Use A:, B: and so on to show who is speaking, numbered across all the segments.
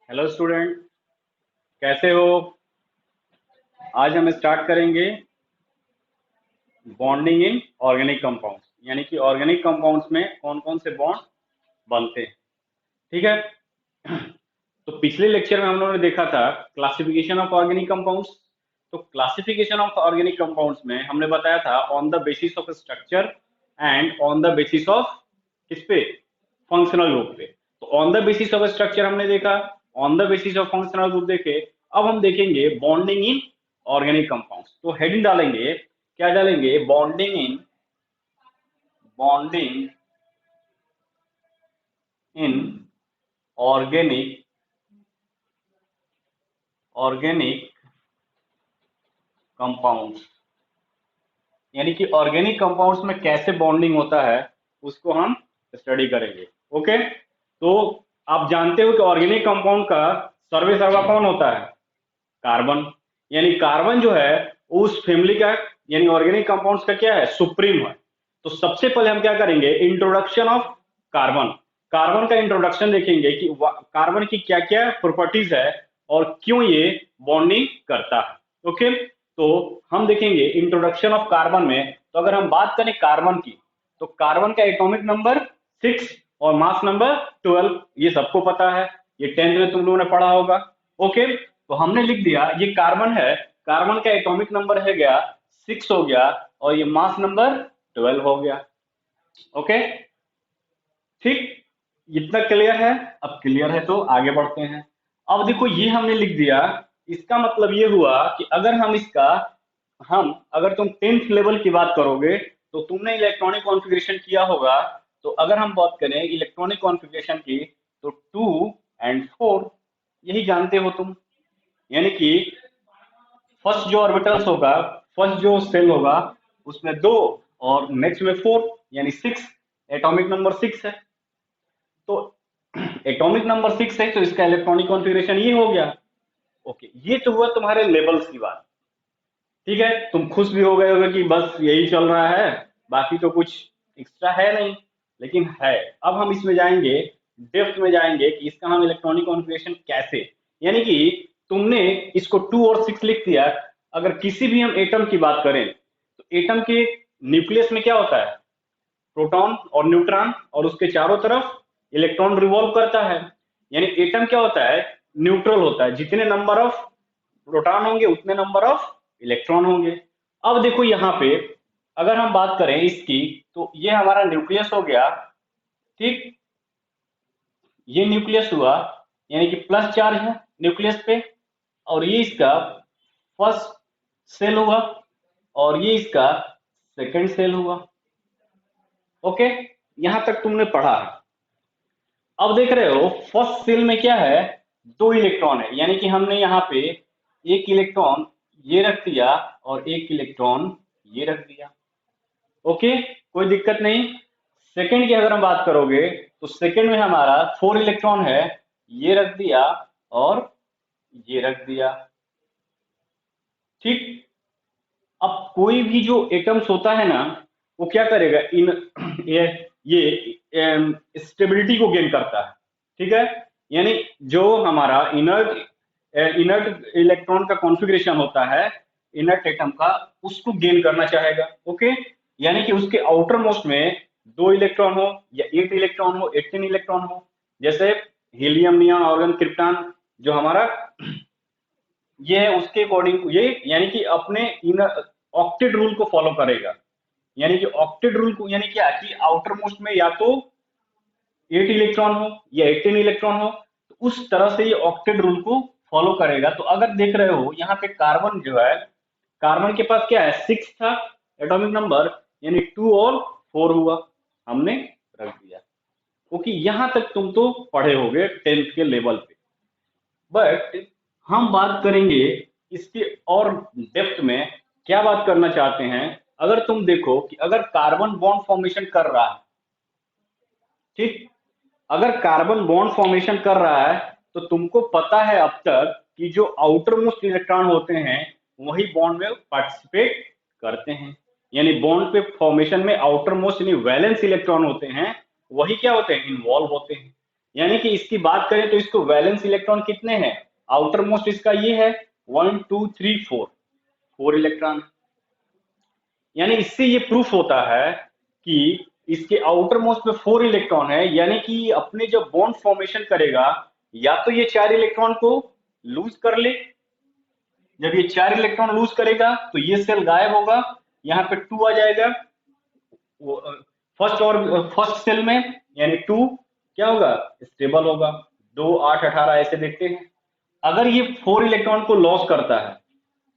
A: Hello student, कैसे हो? आज हम स्टार्ट करेंगे बॉन्डिंग इन ऑर्गेनिक कंपाउंड्स, यानी कि ऑर्गेनिक कंपाउंड्स में कौन कौन से बॉन्ड बनते हैं। ठीक है। तो पिछले लेक्चर में हम लोगों ने देखा था क्लासिफिकेशन ऑफ ऑर्गेनिक कंपाउंड्स। तो क्लासिफिकेशन ऑफ ऑर्गेनिक कंपाउंड्स में हमने बताया था on the basis of structure and on the basis of किस पे? फंक्शनल ग्रुप पे। तो on the basis of structure हमने देखा, on the basis of functional group देखे। अब हम देखेंगे बॉन्डिंग इन ऑर्गेनिक कंपाउंड्स। तो हेडिंग डालेंगे, क्या डालेंगे? Bonding in organic organic compounds, यानी कि ऑर्गेनिक कंपाउंड्स में कैसे बॉन्डिंग होता है उसको हम स्टडी करेंगे। ओके। तो आप जानते हो कि ऑर्गेनिक कंपाउंड का सर्वे सर्वा कौन होता है? कार्बन। यानी कार्बन जो है उस फैमिली का, यानी ऑर्गेनिक कंपाउंड्स का क्या है? सुप्रीम है। तो सबसे पहले हम क्या करेंगे? Introduction of carbon. कार्बन का इंट्रोडक्शन देखेंगे कि कार्बन की क्या क्या प्रॉपर्टीज है और क्यों ये बॉन्डिंग करता है। ओके। तो हम देखेंगे इंट्रोडक्शन ऑफ कार्बन में। तो अगर हम बात करें कार्बन की, तो कार्बन का एटॉमिक नंबर 6 और मास नंबर 12, ये सबको पता है, ये 10th में तुम लोगों ने पढ़ा होगा। ओके। तो हमने लिख दिया ये कार्बन है, कार्बन का एटॉमिक नंबर है गया 6 हो गया और ये मास नंबर 12 हो गया। ओके। ठीक, इतना क्लियर है? अब क्लियर है तो आगे बढ़ते हैं। अब देखो ये हमने लिख दिया, इसका मतलब ये हुआ कि अगर हम इसका, हम अगर तुम 10th लेवल की बात करोगे तो तुमने इलेक्ट्रॉनिक कॉन्फ़िगरेशन किया होगा। तो अगर हम बात करें इलेक्ट्रॉनिक कॉन्फ़िगरेशन की, तो 2 एंड 4 यही जानते हो तुम। यानी कि फर्स्ट जो ऑर्बिटल्स होगा, फर्स्ट जो सेल होगा उसमें 2 और नेक्स्ट में 4, यानी 6, एटॉमिक नंबर 6 है। तो एटॉमिक नंबर 6 है तो इसका इलेक्ट्रॉनिक कॉन्फ़िगरेशन ये हो गया। ओके, ये तो हुआ तुम्हारे लेवल्स की बात। ठीक है, तुम खुश भी हो गए होगे कि बस यही चल रहा है, बाकी तो कुछ एक्स्ट्रा है नहीं। लेकिन है। अब हम इसमें जाएंगे, डेप्थ में जाएंगे कि इसका हम इलेक्ट्रॉनिक कॉन्फ़िगरेशन कैसे, यानी कि तुमने इसको 2 और 6 लिख दिया। अगर किसी भी हम एटम की बात करें तो एटम के न्यूक्लियस में क्या होता है? प्रोटॉन और न्यूट्रॉन, और उसके चारों तरफ इलेक्ट्रॉन रिवॉल्व करता है। यानी एटम क्या होता है? न्यूट्रल होता है। जितने नंबर ऑफ प्रोटॉन होंगे उतने नंबर ऑफ इलेक्ट्रॉन होंगे। अब देखो यहाँ पे अगर हम बात करें इसकी, तो ये हमारा न्यूक्लियस हो गया। ठीक, ये न्यूक्लियस हुआ, यानी कि प्लस चार्ज है न्यूक्लियस पे। और ये इसका फर्स्ट सेल हुआ और ये इसका सेकंड सेल हुआ। ओके, यहां तक तुमने पढ़ा है। अब देख रहे हो फर्स्ट सेल में क्या है? 2 इलेक्ट्रॉन है, यानी कि हमने यहाँ पे एक इलेक्ट्रॉन ये रख दिया और एक इलेक्ट्रॉन ये रख दिया। ओके, कोई दिक्कत नहीं। सेकंड की अगर हम बात करोगे तो सेकंड में हमारा 4 इलेक्ट्रॉन है, ये रख दिया और ये रख दिया। ठीक। अब कोई भी जो एटम्स होता है ना, वो क्या करेगा? इन ये स्टेबिलिटी को गेन करता है। ठीक है, यानी जो हमारा इनर्ट इलेक्ट्रॉन का कॉन्फ़िगरेशन होता है, इनर्ट एटम का, उसको गेन करना चाहेगा। ओके, यानी कि उसके आउटर मोस्ट में 2 इलेक्ट्रॉन हो या 8 इलेक्ट्रॉन हो, 18 इलेक्ट्रॉन हो। जैसे हीलियम, नियॉन, आर्गन, क्रिप्टॉन जो हमारा ये है, उसके अकॉर्डिंग ये, यानी कि अपने इन ऑक्टेट रूल को फॉलो करेगा। यानी कि ऑक्टेट रूल को, यानी क्या कि आउटर मोस्ट में या तो 8 इलेक्ट्रॉन हो या 18 इलेक्ट्रॉन हो, तो उस तरह से ये ऑक्टेट रूल को फॉलो करेगा। तो अगर देख रहे हो यहाँ पे कार्बन जो है, कार्बन के पास क्या है? 6 था एटॉमिक नंबर, यानी 2 और 4 हुआ, हमने रख दिया। क्योंकि यहां तक तुम तो पढ़े होगे 10th के लेवल पे। बट हम बात करेंगे इसके और डेप्थ में। क्या बात करना चाहते हैं? अगर तुम देखो कि अगर कार्बन बॉन्ड फॉर्मेशन कर रहा है, ठीक, अगर कार्बन बॉन्ड फॉर्मेशन कर रहा है तो तुमको पता है अब तक कि जो आउटर मोस्ट इलेक्ट्रॉन होते हैं वही बॉन्ड में पार्टिसिपेट करते हैं। यानी बॉन्ड पे फॉर्मेशन में आउटर मोस्ट यानी वैलेंस इलेक्ट्रॉन होते हैं, वही क्या होते हैं? इन्वॉल्व होते हैं। यानी कि इसकी बात करें तो इसको वैलेंस इलेक्ट्रॉन कितने हैं, आउटर मोस्ट इसका ये है 1 2 3 4, 4 इलेक्ट्रॉन। यानी इससे ये प्रूफ होता है कि इसके आउटर मोस्ट में 4 इलेक्ट्रॉन है, यानी कि अपने जब बॉन्ड फॉर्मेशन करेगा या तो ये 4 इलेक्ट्रॉन को लूज कर ले, जब ये 4 इलेक्ट्रॉन लूज करेगा तो ये सेल गायब होगा, यहाँ पे 2 आ जाएगा फर्स्ट और फर्स्ट सेल में, यानी 2 क्या होगा, स्टेबल होगा, 2 8 18 ऐसे देखते हैं। अगर ये 4 इलेक्ट्रॉन को लॉस करता है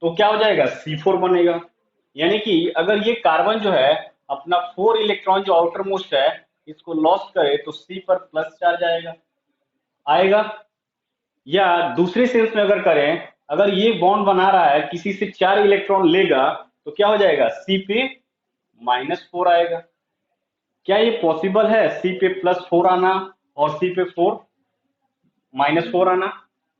A: तो क्या हो जाएगा, C4 बनेगा। यानी कि अगर ये कार्बन जो है अपना 4 इलेक्ट्रॉन जो आउटर मोस्ट है इसको लॉस करे तो C पर प्लस चार्ज आएगा। या दूसरे सेंस में अगर करें, अगर ये बॉन्ड बना रहा है किसी से 4 इलेक्ट्रॉन लेगा तो क्या हो जाएगा, C पे -4 आएगा। क्या ये पॉसिबल है C पे +4 आना और C पे -4 आना?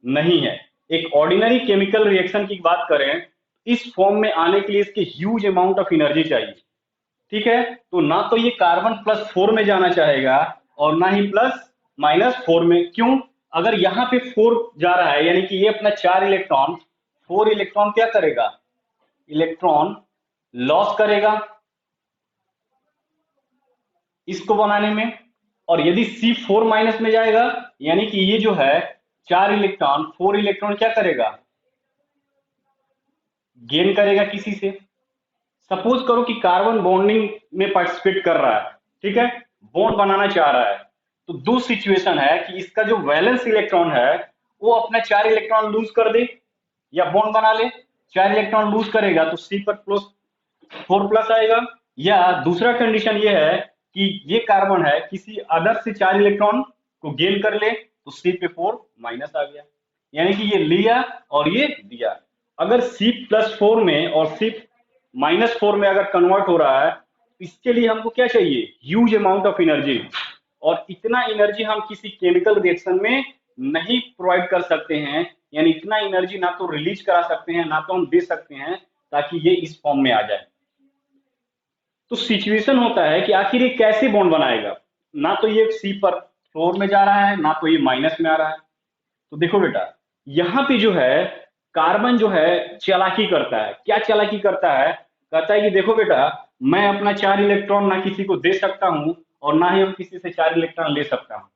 A: नहीं है। एक ऑर्डिनरी केमिकल रिएक्शन की बात करें, इस फॉर्म में आने के लिए इसके ह्यूज अमाउंट ऑफ एनर्जी चाहिए, ठीक है। तो ना तो ये कार्बन +4 में जाना चाहेगा और ना ही -4 में। क्यों? अगर यहाँ पे 4 जा रहा है यानी कि ये अपना 4 इलेक्ट्रॉन 4 इलेक्ट्रॉन क्या करेगा, इलेक्ट्रॉन लॉस करेगा इसको बनाने में। और यदि C4 माइनस में जाएगा यानी कि ये जो है 4 इलेक्ट्रॉन 4 इलेक्ट्रॉन क्या करेगा, गेन करेगा किसी से। सपोज करो कि कार्बन बॉन्डिंग में पार्टिसिपेट कर रहा है, ठीक है, बॉन्ड बनाना चाह रहा है, तो दो सिचुएशन है कि इसका जो वैलेंस इलेक्ट्रॉन है वो अपना 4 इलेक्ट्रॉन लूज कर दे या बॉन्ड बना ले। 4 इलेक्ट्रॉन लूज करेगा तो C पर +4 आएगा। या दूसरा कंडीशन ये है कि ये कार्बन है किसी अदर से 4 इलेक्ट्रॉन को गेन कर ले तो C पे 4 माइनस आ गया, यानी कि ये लिया और ये दिया। अगर C+4 में और C-4 में अगर कन्वर्ट हो रहा है, इसके लिए हमको क्या चाहिए, ह्यूज अमाउंट ऑफ एनर्जी। और इतना एनर्जी हम किसी केमिकल रिएक्शन में नहीं प्रोवाइड कर सकते हैं, यानी इतना एनर्जी ना तो रिलीज करा सकते हैं ना तो हम दे सकते हैं ताकि ये इस फॉर्म में आ जाए। तो सिचुएशन होता है कि आखिर ये कैसे बॉन्ड बनाएगा, ना तो ये C पर 4 में जा रहा है ना तो ये माइनस में आ रहा है। तो देखो बेटा, यहाँ पे जो है कार्बन जो है चालाकी करता है। क्या चालाकी करता है, कहता है कि देखो बेटा, मैं अपना 4 इलेक्ट्रॉन ना किसी को दे सकता हूं और ना ही हम किसी से 4 इलेक्ट्रॉन ले सकता हूं।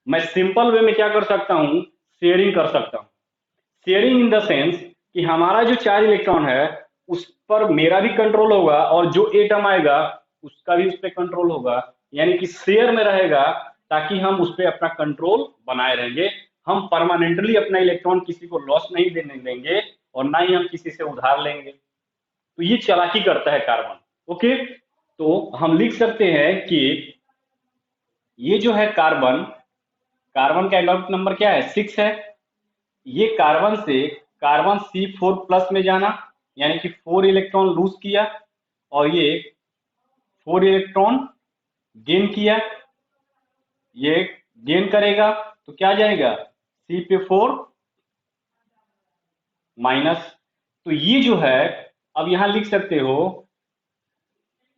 A: मैं सिंपल वे में क्या कर सकता हूं, शेयरिंग कर सकता हूं। शेयरिंग इन द सेंस कि हमारा जो 4 इलेक्ट्रॉन है उस पर मेरा भी कंट्रोल होगा और जो एटम आएगा उसका भी उस पर कंट्रोल होगा, यानी कि शेयर में रहेगा, ताकि हम उस पर अपना कंट्रोल बनाए रहेंगे। हम परमानेंटली अपना इलेक्ट्रॉन किसी को लॉस नहीं देने देंगे और ना ही हम किसी से उधार लेंगे। तो ये चालाकी करता है कार्बन। ओके, तो हम लिख सकते हैं कि ये जो है कार्बन, कार्बन का एटॉमिक नंबर क्या है, 6 है। ये कार्बन से कार्बन C4+ में जाना यानी कि 4 इलेक्ट्रॉन लूज किया और ये 4 इलेक्ट्रॉन गेन किया, ये गेन करेगा तो क्या जाएगा, C पे 4 माइनस। तो ये जो है अब यहां लिख सकते हो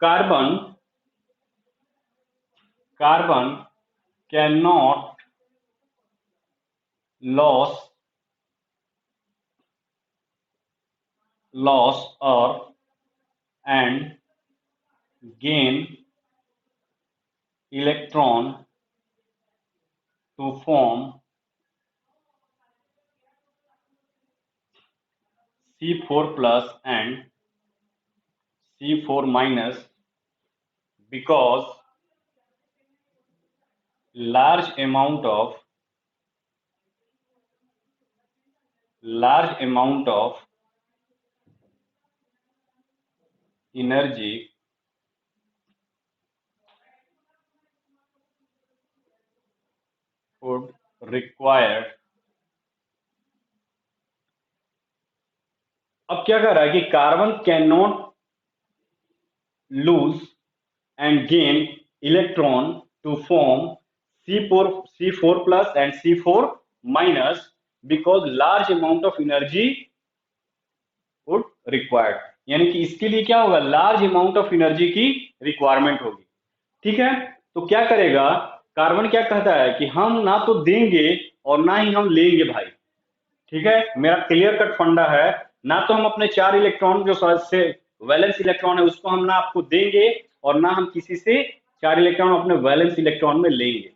A: carbon carbon can not loss और and gain electron to form C4+ and C4- because large amount of energy would required। अब क्या कर रहा है कि carbon can not lose and gain electron to form C4+ and C4- because large amount of energy would required, यानी कि इसके लिए क्या होगा, लार्ज अमाउंट ऑफ एनर्जी की रिक्वायरमेंट होगी। ठीक है, तो क्या करेगा, कार्बन क्या कहता है कि हम ना तो देंगे और ना ही हम लेंगे भाई। ठीक है, मेरा क्लियर कट फंडा है। ना तो हम अपने 4 इलेक्ट्रॉन जो से वैलेंस इलेक्ट्रॉन है उसको हम ना आपको देंगे और ना हम किसी से 4 इलेक्ट्रॉन अपने वैलेंस इलेक्ट्रॉन में लेंगे।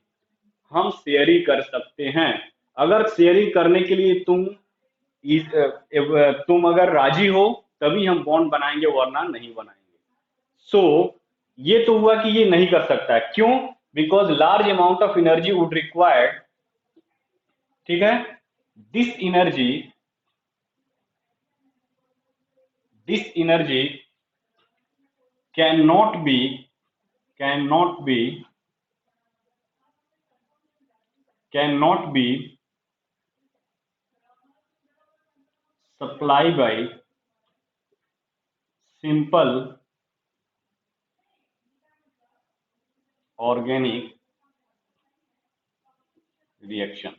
A: हम शेयरिंग कर सकते हैं। अगर शेयरिंग करने के लिए तुम अगर राजी हो तभी हम बॉन्ड बनाएंगे, वरना नहीं बनाएंगे। सो ये तो हुआ कि ये नहीं कर सकता है, क्यों? Because large amount of energy would required. ठीक है, this energy this energy cannot be cannot be cannot be supplied by simple organic reaction।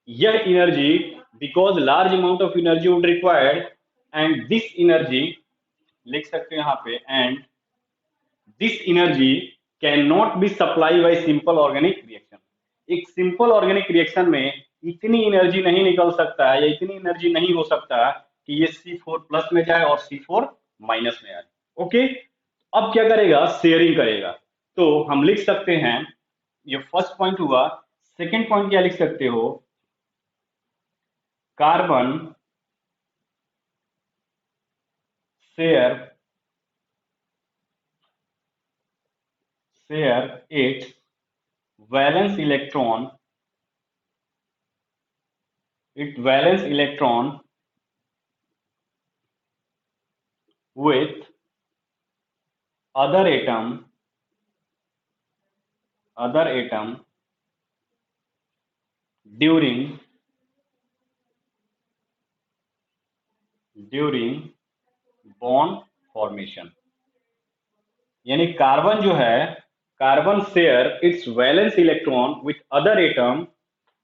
A: यह energy, because large amount of energy would required, and this energy, लिख सकते हैं यहाँ पे, and this energy can not be supply bye simple organic reaction. एक simple organic reaction में इतनी energy नहीं निकल सकता है, या इतनी एनर्जी नहीं हो सकता कि ये C4+ में जाए और C4- में आए। ओके, अब क्या करेगा? शेयरिंग करेगा। तो हम लिख सकते हैं, ये फर्स्ट पॉइंट हुआ। सेकेंड पॉइंट क्या लिख सकते हो? Carbon share its valence electron with other atom during bond formation। यानी कार्बन जो है, carbon share its valence electron with other atom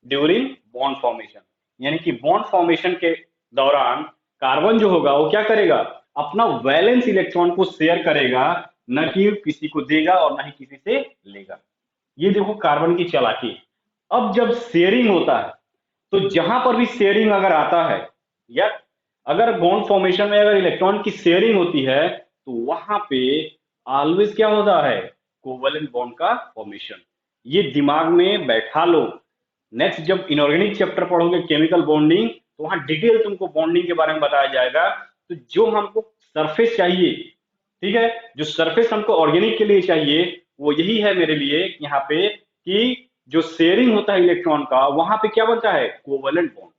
A: during bond formation. यानी कि बॉन्ड फॉर्मेशन के दौरान कार्बन जो होगा वो क्या करेगा? अपना वैलेंस इलेक्ट्रॉन को शेयर करेगा, न कि किसी को देगा और न ही किसी से लेगा। ये देखो कार्बन की चालाकी। अब जब शेयरिंग होता है तो जहां पर भी शेयरिंग अगर आता है, या अगर बॉन्ड फॉर्मेशन में अगर इलेक्ट्रॉन की शेयरिंग होती है, तो वहां पे ऑलवेज क्या होता है? कोवैलेंट बॉन्ड का फॉर्मेशन। ये दिमाग में बैठा लो। नेक्स्ट जब इनऑर्गेनिक चैप्टर पढ़ोगे केमिकल बॉन्डिंग, तो वहां डिटेल तुमको बॉन्डिंग के बारे में बताया जाएगा। तो जो हमको सरफेस चाहिए, ठीक है, जो सरफेस हमको ऑर्गेनिक के लिए चाहिए, वो यही है मेरे लिए यहाँ पे, कि जो शेयरिंग होता है इलेक्ट्रॉन का, वहां पे क्या बनता है? Covalent bond.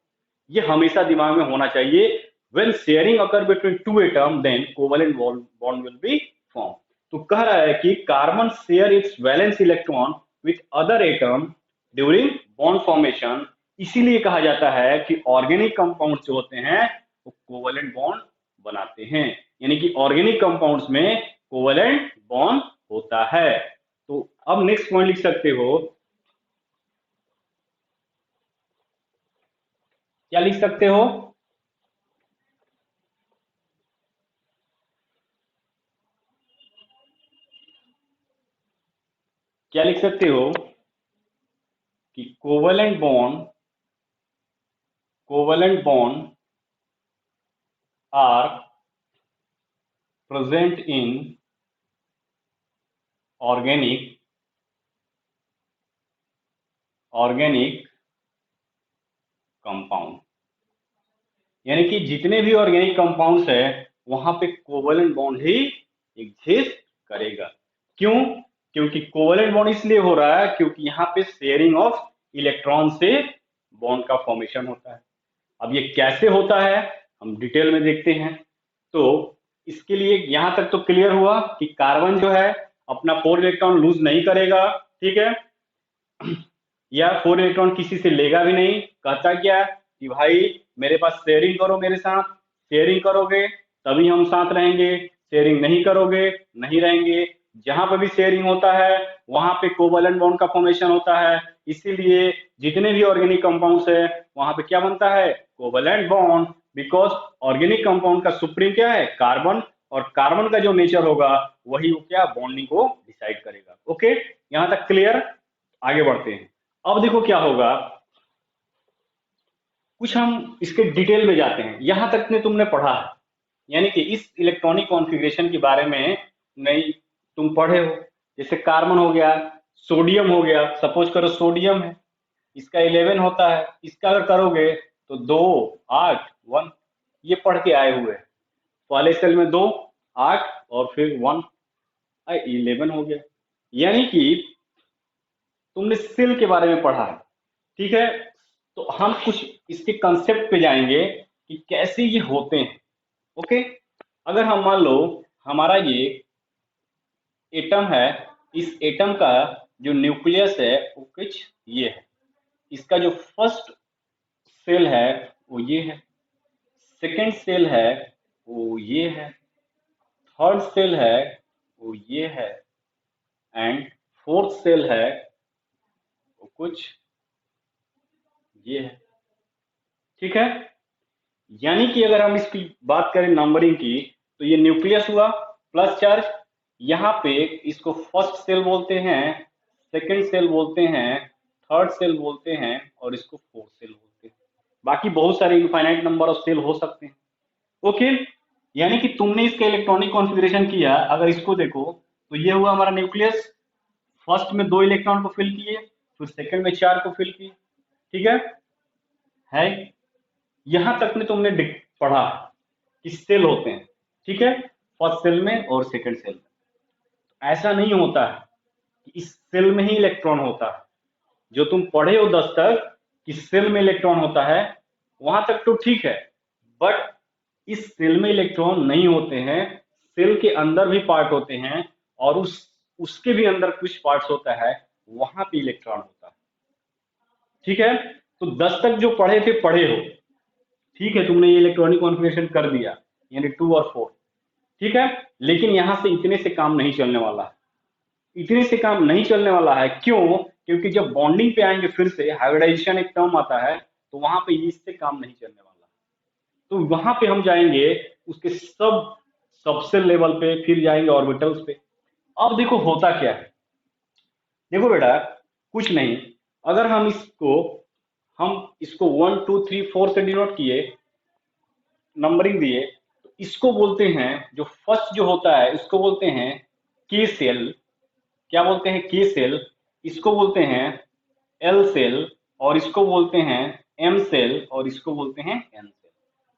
A: ये हमेशा दिमाग में होना चाहिए। when sharing occur between two atom, then covalent bond will be formed। तो कह रहा है कि carbon share its valence electron with other atom during bond formation. इसीलिए कहा जाता है कि ऑर्गेनिक कंपाउंड जो होते हैं वो कोवैलेंट बॉन्ड बनाते हैं। यानी कि ऑर्गेनिक कंपाउंड्स में कोवैलेंट बॉन्ड होता है। तो अब नेक्स्ट पॉइंट लिख सकते हो, क्या लिख सकते हो? क्या लिख सकते हो कि covalent bond are present in organic compound. यानी कि जितने भी ऑर्गेनिक कंपाउंड्स है वहां पे कोवैलेंट बॉन्ड ही एग्जिस्ट करेगा। क्यों? क्योंकि कोवैलेंट बॉन्ड इसलिए हो रहा है क्योंकि यहाँ पे शेयरिंग ऑफ इलेक्ट्रॉन से बॉन्ड का फॉर्मेशन होता है। अब ये कैसे होता है हम डिटेल में देखते हैं। तो इसके लिए यहां तक तो क्लियर हुआ कि कार्बन जो है अपना 4 इलेक्ट्रॉन लूज नहीं करेगा, ठीक है, या 4 इलेक्ट्रॉन किसी से लेगा भी नहीं। कहता क्या कि भाई मेरे पास शेयरिंग करो मेरे साथ, शेयरिंग करोगे तभी हम साथ रहेंगे, शेयरिंग नहीं करोगे नहीं रहेंगे। जहां पर भी शेयरिंग होता है वहां पे कोवैलेंट बॉन्ड का फॉर्मेशन होता है। इसीलिए जितने भी ऑर्गेनिक कंपाउंड्स है वहां पे क्या बनता है? Covalent bond. Because organic compound का सुप्रीम क्या है? कार्बन। और कार्बन का जो नेचर होगा वही वो क्या बॉन्डिंग को डिसाइड करेगा। ओके, यहां तक क्लियर? आगे बढ़ते हैं। अब देखो क्या होगा, कुछ हम इसके डिटेल में जाते हैं। यहां तक ने तुमने पढ़ा है, यानी कि इस इलेक्ट्रॉनिक कॉन्फ़िगरेशन के बारे में नहीं तुम पढ़े हो। जैसे कार्बन हो गया, सोडियम हो गया, सपोज करो सोडियम है, इसका 11 होता है, इसका अगर करोगे तो 2 8 1, ये पढ़ के आए हुए हैं। पहले सेल में 2 8 और फिर 11 हो गया। यानी कि तुमने सेल के बारे में पढ़ा है, ठीक है। तो हम कुछ इसके कंसेप्ट पे जाएंगे कि कैसे ये होते हैं। ओके, अगर हम मान लो हमारा ये एटम है, इस एटम का जो न्यूक्लियस है वो कुछ ये है, इसका जो फर्स्ट सेल है वो ये है, सेकेंड सेल है वो ये है, थर्ड सेल है वो ये है, एंड फोर्थ सेल है वो कुछ ये है, ठीक है। यानी कि अगर हम इसकी बात करें नंबरिंग की, तो ये न्यूक्लियस हुआ प्लस चार्ज, यहाँ पे इसको फर्स्ट सेल बोलते हैं, सेकंड सेल बोलते हैं, थर्ड सेल बोलते हैं और इसको फोर्थ सेल बोलते हैं। बाकी बहुत सारे इनफाइनाइट नंबर ऑफ सेल हो सकते हैं। ओके, यानी कि तुमने इसका इलेक्ट्रॉनिक कॉन्फ़िगरेशन किया, अगर इसको देखो तो ये हुआ हमारा न्यूक्लियस, फर्स्ट में 2 इलेक्ट्रॉन को फिल किए, फिर सेकंड में 4 को फिल किए, ठीक है। यहां तक में तुमने पढ़ा कि सेल होते हैं, ठीक है, फर्स्ट सेल में और सेकंड सेल में। ऐसा नहीं होता है कि इस सेल में ही इलेक्ट्रॉन होता है। जो तुम पढ़े हो 10 तक कि सेल में इलेक्ट्रॉन होता है, वहां तक तो ठीक है, बट इस सेल में इलेक्ट्रॉन नहीं होते हैं। सेल के अंदर भी पार्ट होते हैं और उसके भी अंदर कुछ पार्ट्स होता है, वहां पे इलेक्ट्रॉन होता है, ठीक है। तो 10 तक जो पढ़े थे पढ़े हो, ठीक है, तुमने ये इलेक्ट्रॉनिक कॉन्फ़िगरेशन कर दिया, यानी 2 और 4, ठीक है। लेकिन यहां से इतने से काम नहीं चलने वाला है, इतने से काम नहीं चलने वाला है। क्यों? क्योंकि जब बॉन्डिंग पे आएंगे, फिर से हाइब्रिडाइजेशन एक टर्म आता है, तो वहां पे इससे काम नहीं चलने वाला। तो वहां पे हम जाएंगे उसके सबसे लेवल पे, फिर जाएंगे ऑर्बिटल्स पे। अब देखो होता क्या है, देखो बेटा, कुछ नहीं, अगर हम इसको 1 2 3 4 से डिनोट किए, नंबरिंग दिए, तो इसको बोलते हैं, जो फर्स्ट जो होता है इसको बोलते हैं के सेल। क्या बोलते हैं? के सेल। इसको बोलते हैं एल सेल, और इसको बोलते हैं एम सेल, और इसको बोलते हैं एन सेल।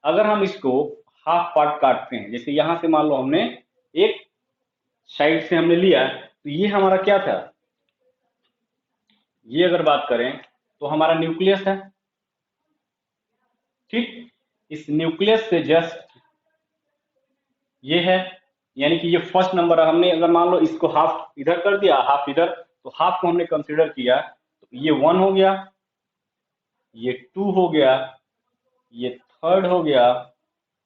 A: अगर हम इसको हाफ पार्ट काटते हैं, जैसे यहां से मान लो हमने एक साइड से हमने लिया, तो ये हमारा क्या था, ये अगर बात करें तो हमारा न्यूक्लियस है, ठीक। इस न्यूक्लियस से जस्ट ये है, यानी कि ये फर्स्ट नंबर है। हमने अगर मान लो इसको हाफ इधर कर दिया, हाफ इधर, तो हाफ को हमने कंसीडर किया, तो ये 1 हो गया, ये 2 हो गया, ये थर्ड हो गया,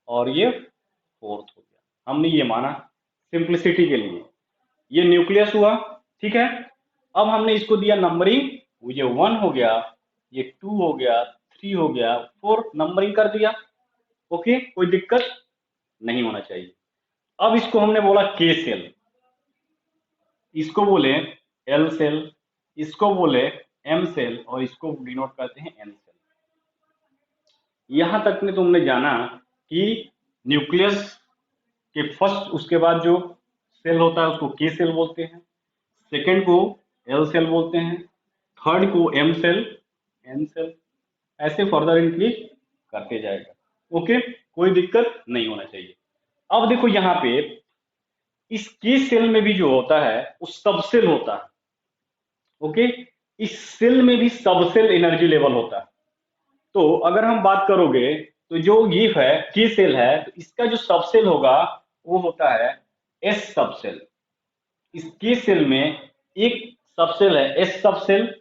A: और ये फोर्थ हो गया। हमने ये माना सिंप्लिसिटी के लिए, ये न्यूक्लियस हुआ, ठीक है। अब हमने इसको दिया नंबरिंग, ये 1 हो गया, ये 2 हो गया, 3 हो गया, 4 नंबरिंग कर दिया। ओके, कोई दिक्कत नहीं होना चाहिए। अब इसको हमने बोला के सेल, इसको बोले एल सेल, इसको बोले एम सेल, और इसको डिनोट करते हैं एन सेल। यहां तक में तुमने जाना कि न्यूक्लियस के फर्स्ट, उसके बाद जो सेल होता है उसको के सेल बोलते हैं, सेकेंड को एल सेल बोलते हैं, थर्ड को एम सेल, एन सेल, ऐसे फर्दर इंक्रीज करते जाएगा। ओके, कोई दिक्कत नहीं होना चाहिए। अब देखो यहाँ पे इस के सेल में भी जो होता है वो सब सेल होता है। ओके, इस सेल में भी सब सेल एनर्जी लेवल होता है। तो अगर हम बात करोगे, तो जो ये है के सेल है, तो इसका जो सब सेल होगा वो होता है एस सब सेल। इस के सेल में एक सब सेल है एस सब सेल,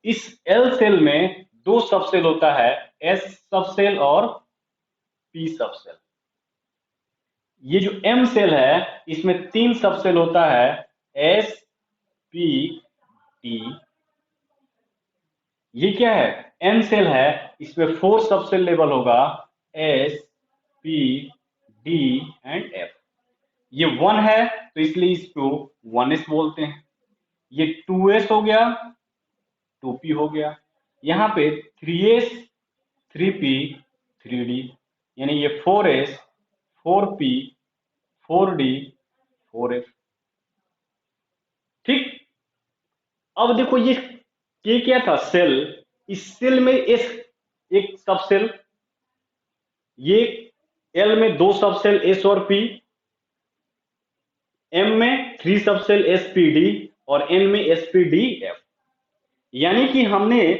A: इस एल सेल में 2 सब सेल होता है, एस सब सेल और पी सब सेल। ये जो एम सेल है इसमें 3 सब सेल होता है, एस पी टी। ये क्या है? एन सेल है, इसमें 4 सब सेल लेवल होगा, S P D and F. ये 1 है तो इसलिए इसको 1s बोलते हैं। ये 2s हो गया, 2p हो गया। यहाँ पे 3s 3p 3d, यानी ये 4s 4p 4d 4f। ठीक, अब देखो ये क्या था, सेल। इस सेल में एस एक सब सेल, ये एल में 2 सब सेल एस और पी, एम में 3 सब सेल एस पी डी और एन में एस पी डी एफ। यानी कि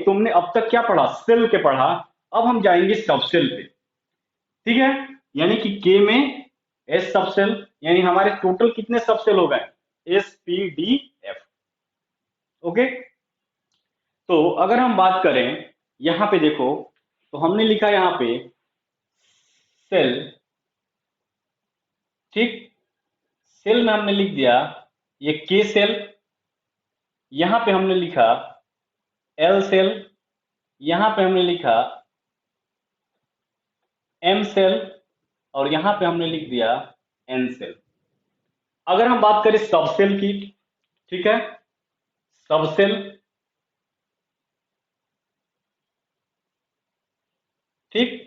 A: तुमने अब तक क्या पढ़ा, सेल के पढ़ा। अब हम जाएंगे सब सेल पे, ठीक है। यानी कि के में एस सब सेल, यानी हमारे टोटल कितने सब सेल हो गए, S P D F. Okay, तो अगर हम बात करें यहां पे देखो, तो हमने लिखा यहां पे सेल, ठीक। सेल में हमने लिख दिया ये के सेल, यहां पे हमने लिखा एल सेल, यहां पे हमने लिखा एम सेल और यहां पे हमने लिख दिया एन सेल। अगर हम बात करें सबसेल की, ठीक है, सबसेल, ठीक।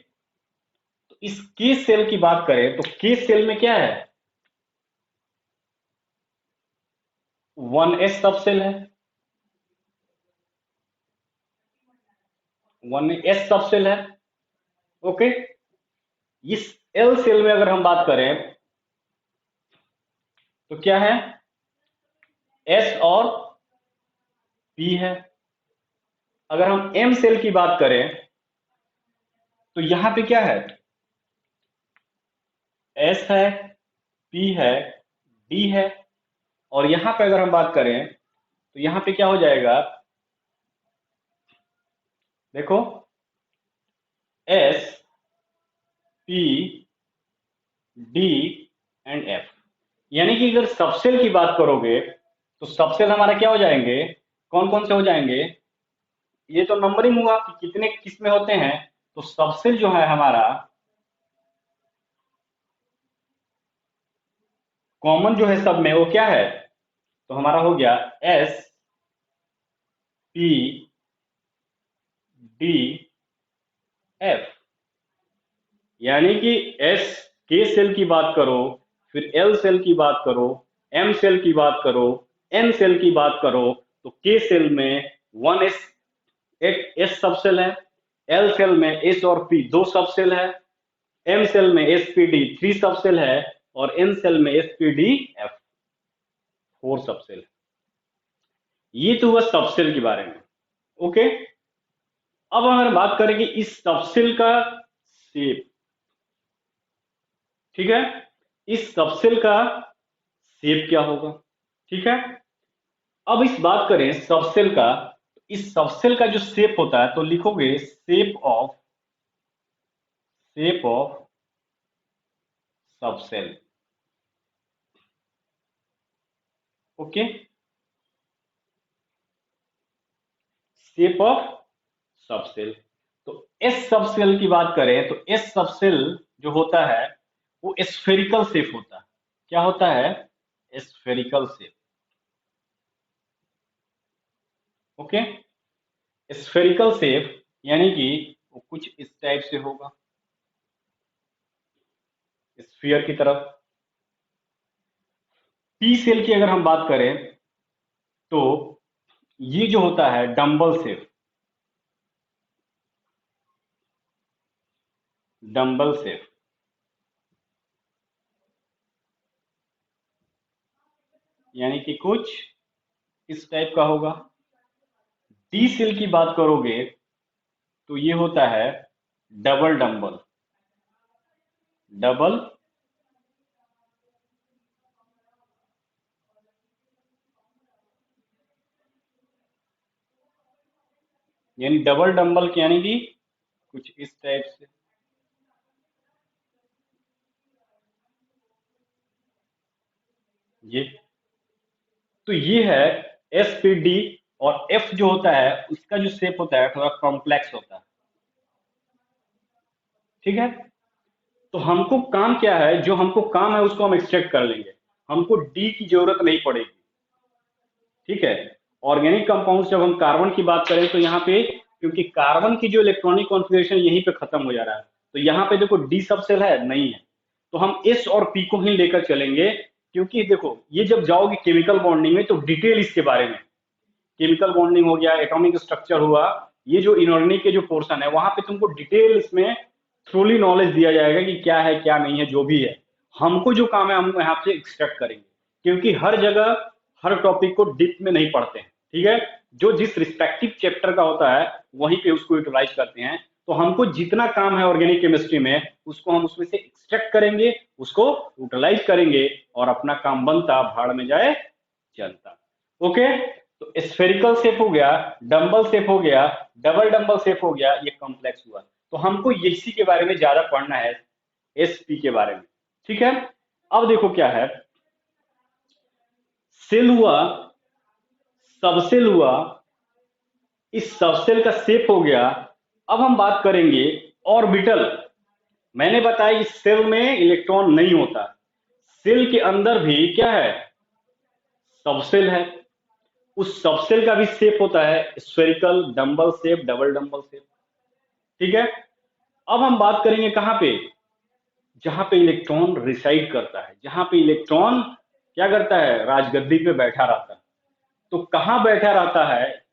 A: तो इस के सेल की बात करें तो के सेल में क्या है, 1s सबसेल है, 1s सबसेल है। ओके, इस एल सेल में अगर हम बात करें तो क्या है, एस और पी है। अगर हम एम सेल की बात करें तो यहां पे क्या है, एस है, पी है, डी है। और यहां पे अगर हम बात करें तो यहां पे क्या हो जाएगा, देखो S P D and F. यानी कि अगर सबसेल की बात करोगे तो सबसेल हमारा क्या हो जाएंगे, कौन कौन से हो जाएंगे, ये तो नंबरिंग हुआ कि कितने किस में होते हैं। तो सबसेल जो है हमारा कॉमन जो है सब में, वो क्या है, तो हमारा हो गया एस पी डी एफ। यानी कि एस के सेल की बात करो, फिर एल सेल की बात करो, एम सेल की बात करो, एन सेल की बात करो, तो के सेल में 1s एक एस सबसेल है, एल सेल में एस और पी 2 सबसेल है, एम सेल में एस पी डी 3 सबसेल है और एन सेल में S P D F 4 subshell है। ये तो हुआ सबसेल के बारे में। ओके, अब अगर बात करें कि इस सबसेल का शेप, ठीक है, इस सबसेल का शेप क्या होगा, ठीक है। अब इस बात करें सबसेल का, इस सबसेल का जो शेप होता है तो लिखोगे shape of subshell. Okay, shape of subshell. तो एस सबसेल की बात करें तो एस सबसेल जो होता है वो स्फेरिकल शेप होता है। क्या होता है, spherical shape. Okay, spherical shape यानी कि वो कुछ इस टाइप से होगा, स्फीयर की तरफ। पी सेल की अगर हम बात करें तो ये जो होता है डंबल शेप, डंबल शेप, यानी कि कुछ इस टाइप का होगा। डी सेल की बात करोगे तो ये होता है डबल डंबल, डबल यानी डबल डंबल यानी कि कुछ इस टाइप से। ये तो ये है एस पी डी। और एफ जो होता है उसका जो शेप होता है थोड़ा कॉम्प्लेक्स होता है, ठीक है। तो हमको काम क्या है, जो हमको काम है उसको हम एक्सट्रैक्ट कर लेंगे, हमको डी की जरूरत नहीं पड़ेगी, ठीक है। ऑर्गेनिक कंपाउंड्स जब हम कार्बन की बात करें तो यहाँ पे क्योंकि कार्बन की जो इलेक्ट्रॉनिक कॉन्फ़िगरेशन यहीं पे खत्म हो जा रहा है, तो यहाँ पे देखो डी सब सेल है नहीं है, तो हम एस और पी को ही लेकर चलेंगे। क्योंकि देखो ये जब जाओगे केमिकल बॉन्डिंग में तो डिटेल इसके बारे में, केमिकल बॉन्डिंग हो गया, एटॉमिक स्ट्रक्चर हुआ, ये जो इनऑर्गेनिक के जो पोर्शन है वहां पे तुमको डिटेल इसमें थ्रोली नॉलेज दिया जाएगा कि क्या है क्या नहीं है, जो भी है हमको जो काम है हम यहाँ से एक्सट्रैक्ट करेंगे। क्योंकि हर जगह हर टॉपिक को डिप में नहीं पढ़ते हैं, ठीक है, जो जिस रिस्पेक्टिव चैप्टर का होता है वहीं पे उसको यूटिलाइज करते हैं। तो हमको जितना काम है ऑर्गेनिक केमिस्ट्री में उसको हम उसमें से एक्सट्रैक्ट करेंगे, उसको यूटिलाइज करेंगे और अपना काम बनता भाड़ में जाए जनता। ओके, तो स्फेरिकल शेप हो गया, डंबल शेप हो गया, डबल डंबल शेप हो गया, ये कॉम्प्लेक्स हुआ। तो हमको इसी के बारे में ज्यादा पढ़ना है, एसपी के बारे में, ठीक है। अब देखो क्या है, सेल हुआ, सबसेल हुआ, इस सबसेल का शेप हो गया। अब हम बात करेंगे ऑर्बिटल। मैंने बताया इस सेल में इलेक्ट्रॉन नहीं होता, सेल के अंदर भी क्या है, सबसेल है, उस सबसेल का भी शेप होता है spherical, dumbbell shape, double dumbbell shape, ठीक है। अब हम बात करेंगे कहां पे, जहां पे इलेक्ट्रॉन रिसाइड करता है, जहां पे इलेक्ट्रॉन क्या करता है, राजगद्दी पे बैठा रहता है। तो कहां बैठा रहता है,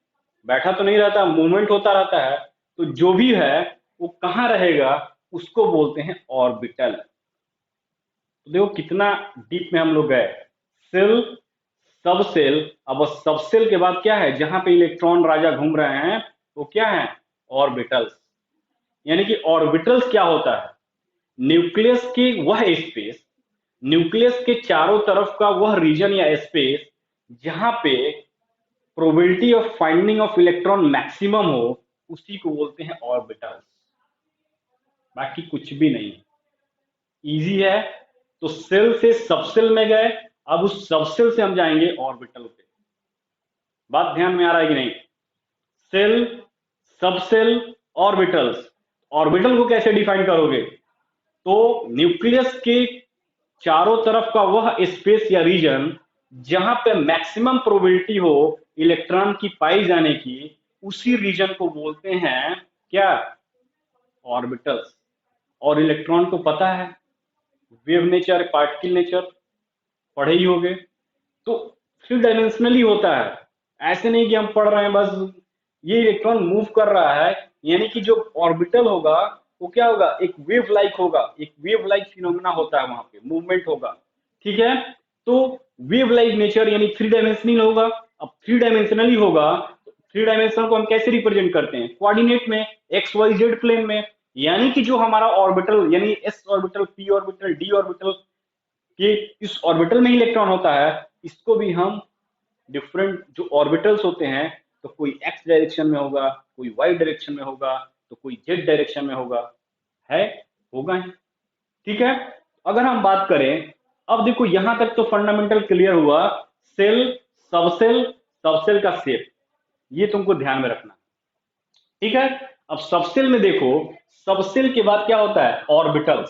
A: बैठा तो नहीं रहता, मूवमेंट होता रहता है, तो जो भी है वो कहां रहेगा उसको बोलते हैं ऑर्बिटल। तो देखो कितना डीप में हम लोग गए, सेल, सब सेल। अब सब सेल के बाद क्या है, जहां पे इलेक्ट्रॉन राजा घूम रहे हैं वो क्या है, ऑर्बिटल्स। यानी कि ऑर्बिटल्स क्या होता है, न्यूक्लियस की वह स्पेस, न्यूक्लियस के चारों तरफ का वह रीजन या स्पेस जहां पे probability of finding of electron maximum हो, उसी को बोलते हैं ऑर्बिटल्स। बाकी कुछ भी नहीं, इजी है। तो सेल से सबसेल में गए, अब उस सबसेल से हम जाएंगे ऑर्बिटल पे। बात ध्यान में आ रहा है कि नहीं, सेल, सबसेल, ऑर्बिटल्स। ऑर्बिटल को कैसे डिफाइन करोगे, तो न्यूक्लियस के चारों तरफ का वह स्पेस या रीजन जहां पे मैक्सिमम प्रोबेबिलिटी हो इलेक्ट्रॉन की पाई जाने की, उसी रीजन को बोलते हैं क्या, ऑर्बिटल्स। और इलेक्ट्रॉन को पता है वेव नेचर, पार्टिकल नेचर पढ़े ही होगे, तो थ्री डायमेंशनली होता है। ऐसे नहीं कि हम पढ़ रहे हैं बस ये इलेक्ट्रॉन मूव कर रहा है, यानी कि जो ऑर्बिटल होगा वो क्या होगा, एक वेव लाइक होगा, एक वेव लाइक फिनोमेना होता है, वहां पे मूवमेंट होगा, ठीक है। तो वेव लाइक नेचर यानी थ्री डायमेंशनल होगा। अब थ्री डायमेंशनली होगा, थ्री डायमेंशनल को हम कैसे रिप्रेजेंट करते हैं, कोऑर्डिनेट में, एक्स वाई जेड प्लेन में। यानी कि जो हमारा ऑर्बिटल यानी S orbital, P orbital, D orbital, कि इस ऑर्बिटल में इलेक्ट्रॉन होता है, इसको भी हम डिफरेंट जो ऑर्बिटल्स होते हैं, तो कोई एक्स डायरेक्शन में होगा, कोई वाई डायरेक्शन में होगा, तो कोई जेड डायरेक्शन में होगा, है, होगा ही, ठीक है। अगर हम बात करें, अब देखो यहां तक तो फंडामेंटल क्लियर हुआ, सेल, सबसेल, सबसेल का शेप, ये तुमको ध्यान में रखना, ठीक है। अब सबसेल में देखो, सबसेल के बाद क्या होता है, ऑर्बिटल्स।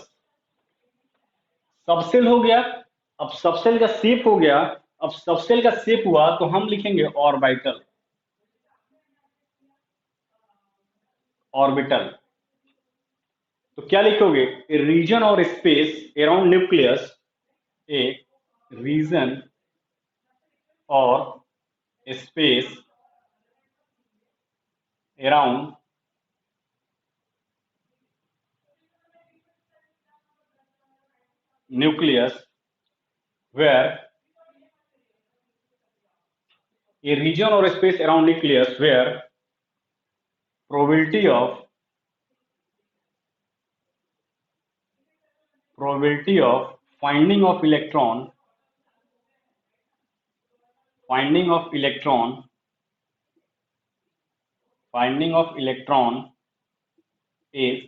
A: सबसेल हो गया, अब सबसेल का शेप हो गया, अब सबसेल का शेप हुआ तो हम लिखेंगे ऑर्बिटल, ऑर्बिटल। तो क्या लिखोगे, ए रीजन और स्पेस अराउंड न्यूक्लियस, ए रीजन और space around nucleus where a region or space around nucleus where probability of finding of electron, finding of electron, finding of electron is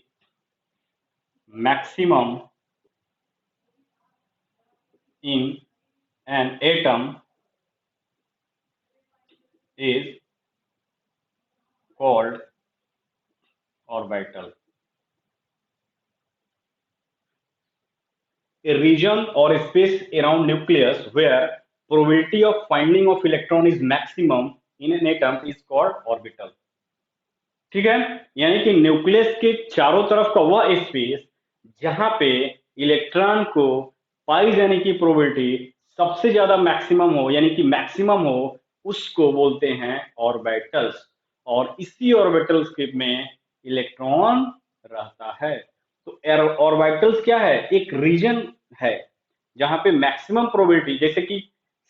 A: maximum in an atom is called orbital. A region or space around nucleus where probability of finding of electron is maximum in an atom is called orbital. ठीक है, यानी कि nucleus के चारों तरफ का वह space जहां पे इलेक्ट्रॉन को पाई जाने की प्रोबेबिलिटी सबसे ज्यादा मैक्सिमम हो, यानी कि मैक्सिमम हो, उसको बोलते हैं ऑर्बिटल्स। और इसी ऑर्बिटल्स के में इलेक्ट्रॉन रहता है। तो ऑर्बिटल्स क्या है, एक रीजन है जहां पे मैक्सिमम प्रोबेबिलिटी, जैसे कि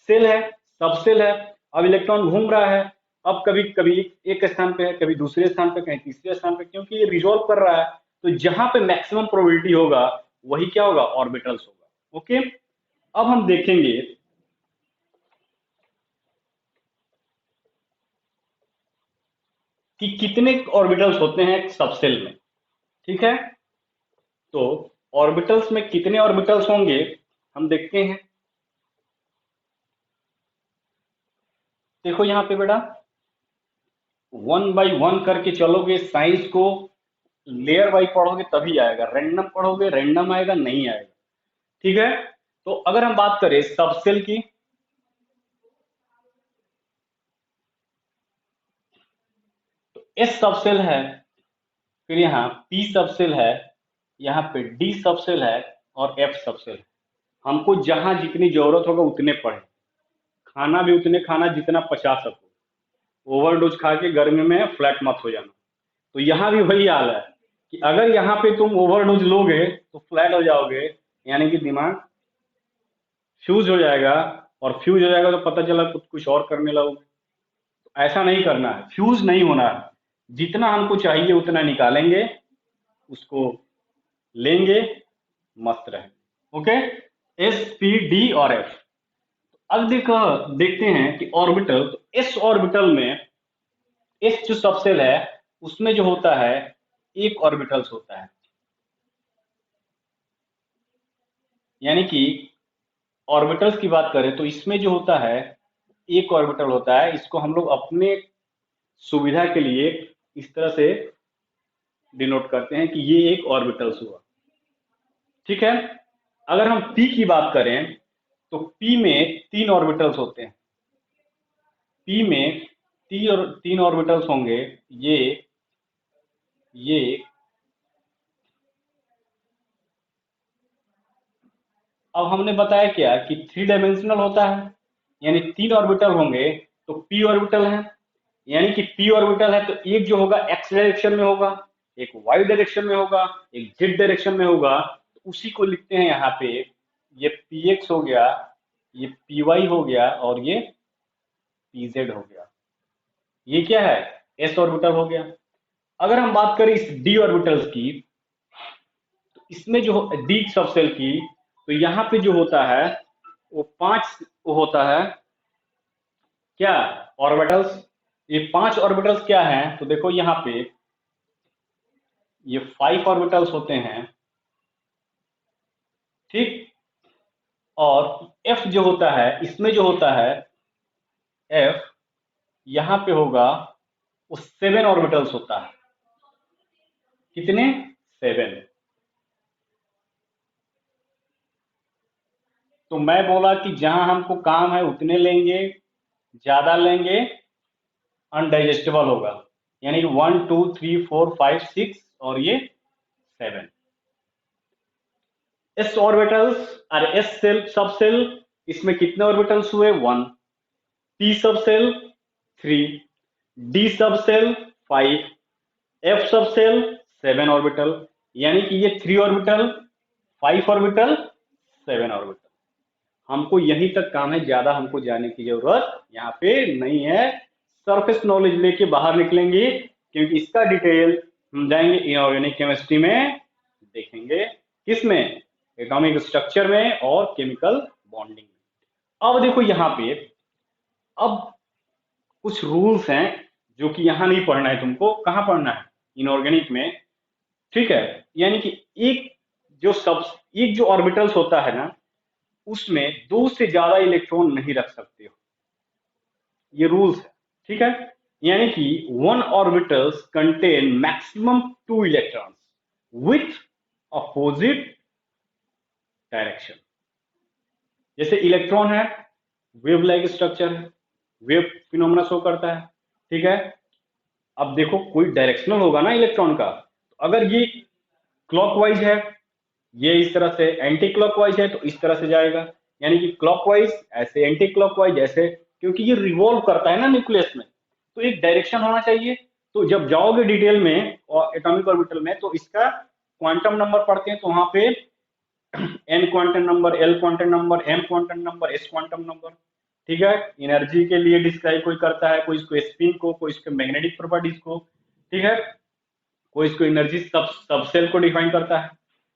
A: सेल है, सब सेल है, अब इलेक्ट्रॉन घूम रहा है, अब कभी कभी एक स्थान पे है, कभी दूसरे स्थान पे, कहीं तीसरे स्थान पे, क्योंकि ये रिजॉल्व कर रहा है। तो जहां पे मैक्सिमम प्रोबेबिलिटी होगा वही क्या होगा, ऑर्बिटल्स होगा। ओके, अब हम देखेंगे कि कितने ऑर्बिटल्स होते हैं एक सबसेल में। ठीक है, तो ऑर्बिटल्स में कितने ऑर्बिटल्स होंगे हम देखते हैं। देखो यहां पे बेटा, वन बाय वन करके चलोगे साइंस को, लेयर वाइज पढ़ोगे तभी आएगा, रैंडम पढ़ोगे रैंडम आएगा, नहीं आएगा। ठीक है, तो अगर हम बात करें सबसेल की, तो एस सबसेल है, फिर यहाँ पी सबसेल है, यहाँ पे डी सबसेल है, और एफ सबसेल है। हमको जहां जितनी जरूरत होगा उतने पढ़े, खाना भी उतने खाना जितना पचा सको, ओवरडोज खा के गर्मी में फ्लैट मत हो जाना। तो यहाँ भी वही हाल है कि अगर यहाँ पे तुम ओवरडोज लोगे तो फ्लैट हो जाओगे, यानी कि दिमाग फ्यूज हो जाएगा, और फ्यूज हो जाएगा तो पता चला कुछ कुछ और करने लगोगे। तो ऐसा नहीं करना है, फ्यूज नहीं होना है, जितना हमको चाहिए उतना निकालेंगे, उसको लेंगे, मस्त रहे। ओके, एस पी डी और एफ। अब देखते हैं कि ऑर्बिटल, तो एस ऑर्बिटल में, एस जो सबसेल है उसमें जो होता है एक ऑर्बिटल्स होता है, यानी कि ऑर्बिटल्स की बात करें तो इसमें जो होता है एक ऑर्बिटल होता है। इसको हम लोग अपने सुविधा के लिए इस तरह से डिनोट करते हैं कि ये एक ऑर्बिटल्स हुआ। ठीक है, अगर हम पी की बात करें तो पी में तीन ऑर्बिटल्स होते हैं। पी में तीन ऑर्बिटल्स होंगे, ये अब हमने बताया क्या कि थ्री डायमेंशनल होता है, यानी तीन ऑर्बिटल होंगे, तो पी ऑर्बिटल है, यानी कि पी ऑर्बिटल है तो एक जो होगा एक्स डायरेक्शन में होगा, एक वाई डायरेक्शन में होगा, एक जेड डायरेक्शन में होगा। तो उसी को लिखते हैं यहाँ पे, ये पी एक्स हो गया, ये पी वाई हो गया, और ये पी जेड हो गया। ये क्या है, एस ऑर्बिटल हो गया। अगर हम बात करें इस डी ऑर्बिटल्स की, तो इसमें जो डी सबसेल की, तो यहाँ पे जो होता है वो पांच होता है क्या, ऑर्बिटल्स। ये पांच ऑर्बिटल्स क्या हैं, तो देखो यहाँ पे ये फाइव ऑर्बिटल्स होते हैं। ठीक, और एफ जो होता है, इसमें जो होता है एफ, यहाँ पे होगा वो सेवन ऑर्बिटल्स होता है। कितने, सेवन। तो मैं बोला कि जहां हमको काम है उतने लेंगे, ज्यादा लेंगे अनडाइजेस्टेबल होगा, यानी कि 1 2 3 4 5 6 और ये 7। एस ऑर्बिटल्स और एस सेल सब सेल, इसमें कितने ऑर्बिटल्स हुए, 1। पी सब सेल 3, डी सब सेल 5, एफ सब सेल 7 ऑर्बिटल, यानी कि ये 3 ऑर्बिटल, 5 ऑर्बिटल, 7 ऑर्बिटल। हमको यहीं तक काम है, ज्यादा हमको जाने की जरूरत यहाँ पे नहीं है। सरफेस नॉलेज लेके बाहर निकलेंगे, क्योंकि इसका डिटेल हम जाएंगे इनऑर्गेनिक केमिस्ट्री में, देखेंगे किसमें, एटॉमिक स्ट्रक्चर में और केमिकल बॉन्डिंग में। अब देखो यहाँ पे, अब कुछ रूल्स हैं जो कि यहाँ नहीं पढ़ना है तुमको, कहाँ पढ़ना है, इनऑर्गेनिक में। ठीक है, यानी कि एक जो ऑर्बिटल्स होता है ना, उसमें दो से ज्यादा इलेक्ट्रॉन नहीं रख सकते हो, ये रूल्स है। ठीक है, यानी कि one orbitals contain maximum 2 electrons with opposite direction. जैसे इलेक्ट्रॉन है, वेव लाइक स्ट्रक्चर है, वेव फिनोमेना शो करता है, ठीक है। अब देखो कोई डायरेक्शनल होगा ना इलेक्ट्रॉन का, तो अगर ये क्लॉकवाइज है, ये इस तरह से, एंटी क्लॉकवाइज है तो इस तरह से जाएगा, यानी कि क्लॉकवाइज ऐसे, एंटी क्लॉकवाइज ऐसे, क्योंकि ये रिवॉल्व करता है ना न्यूक्लियस में, तो एक डायरेक्शन होना चाहिए। तो जब जाओगे डिटेल में और एटॉमिक ऑर्बिटल में, तो इसका क्वांटम नंबर पढ़ते हैं, तो वहां पे n quantum number, l quantum number, m quantum number, s quantum number, ठीक है। एनर्जी के लिए डिस्क्राइब कोई करता है, कोई इसको स्पिन को, कोई इसके मैग्नेटिक प्रॉपर्टीज को, ठीक है, कोई इसको एनर्जी सब सबसेल को डिफाइन करता है,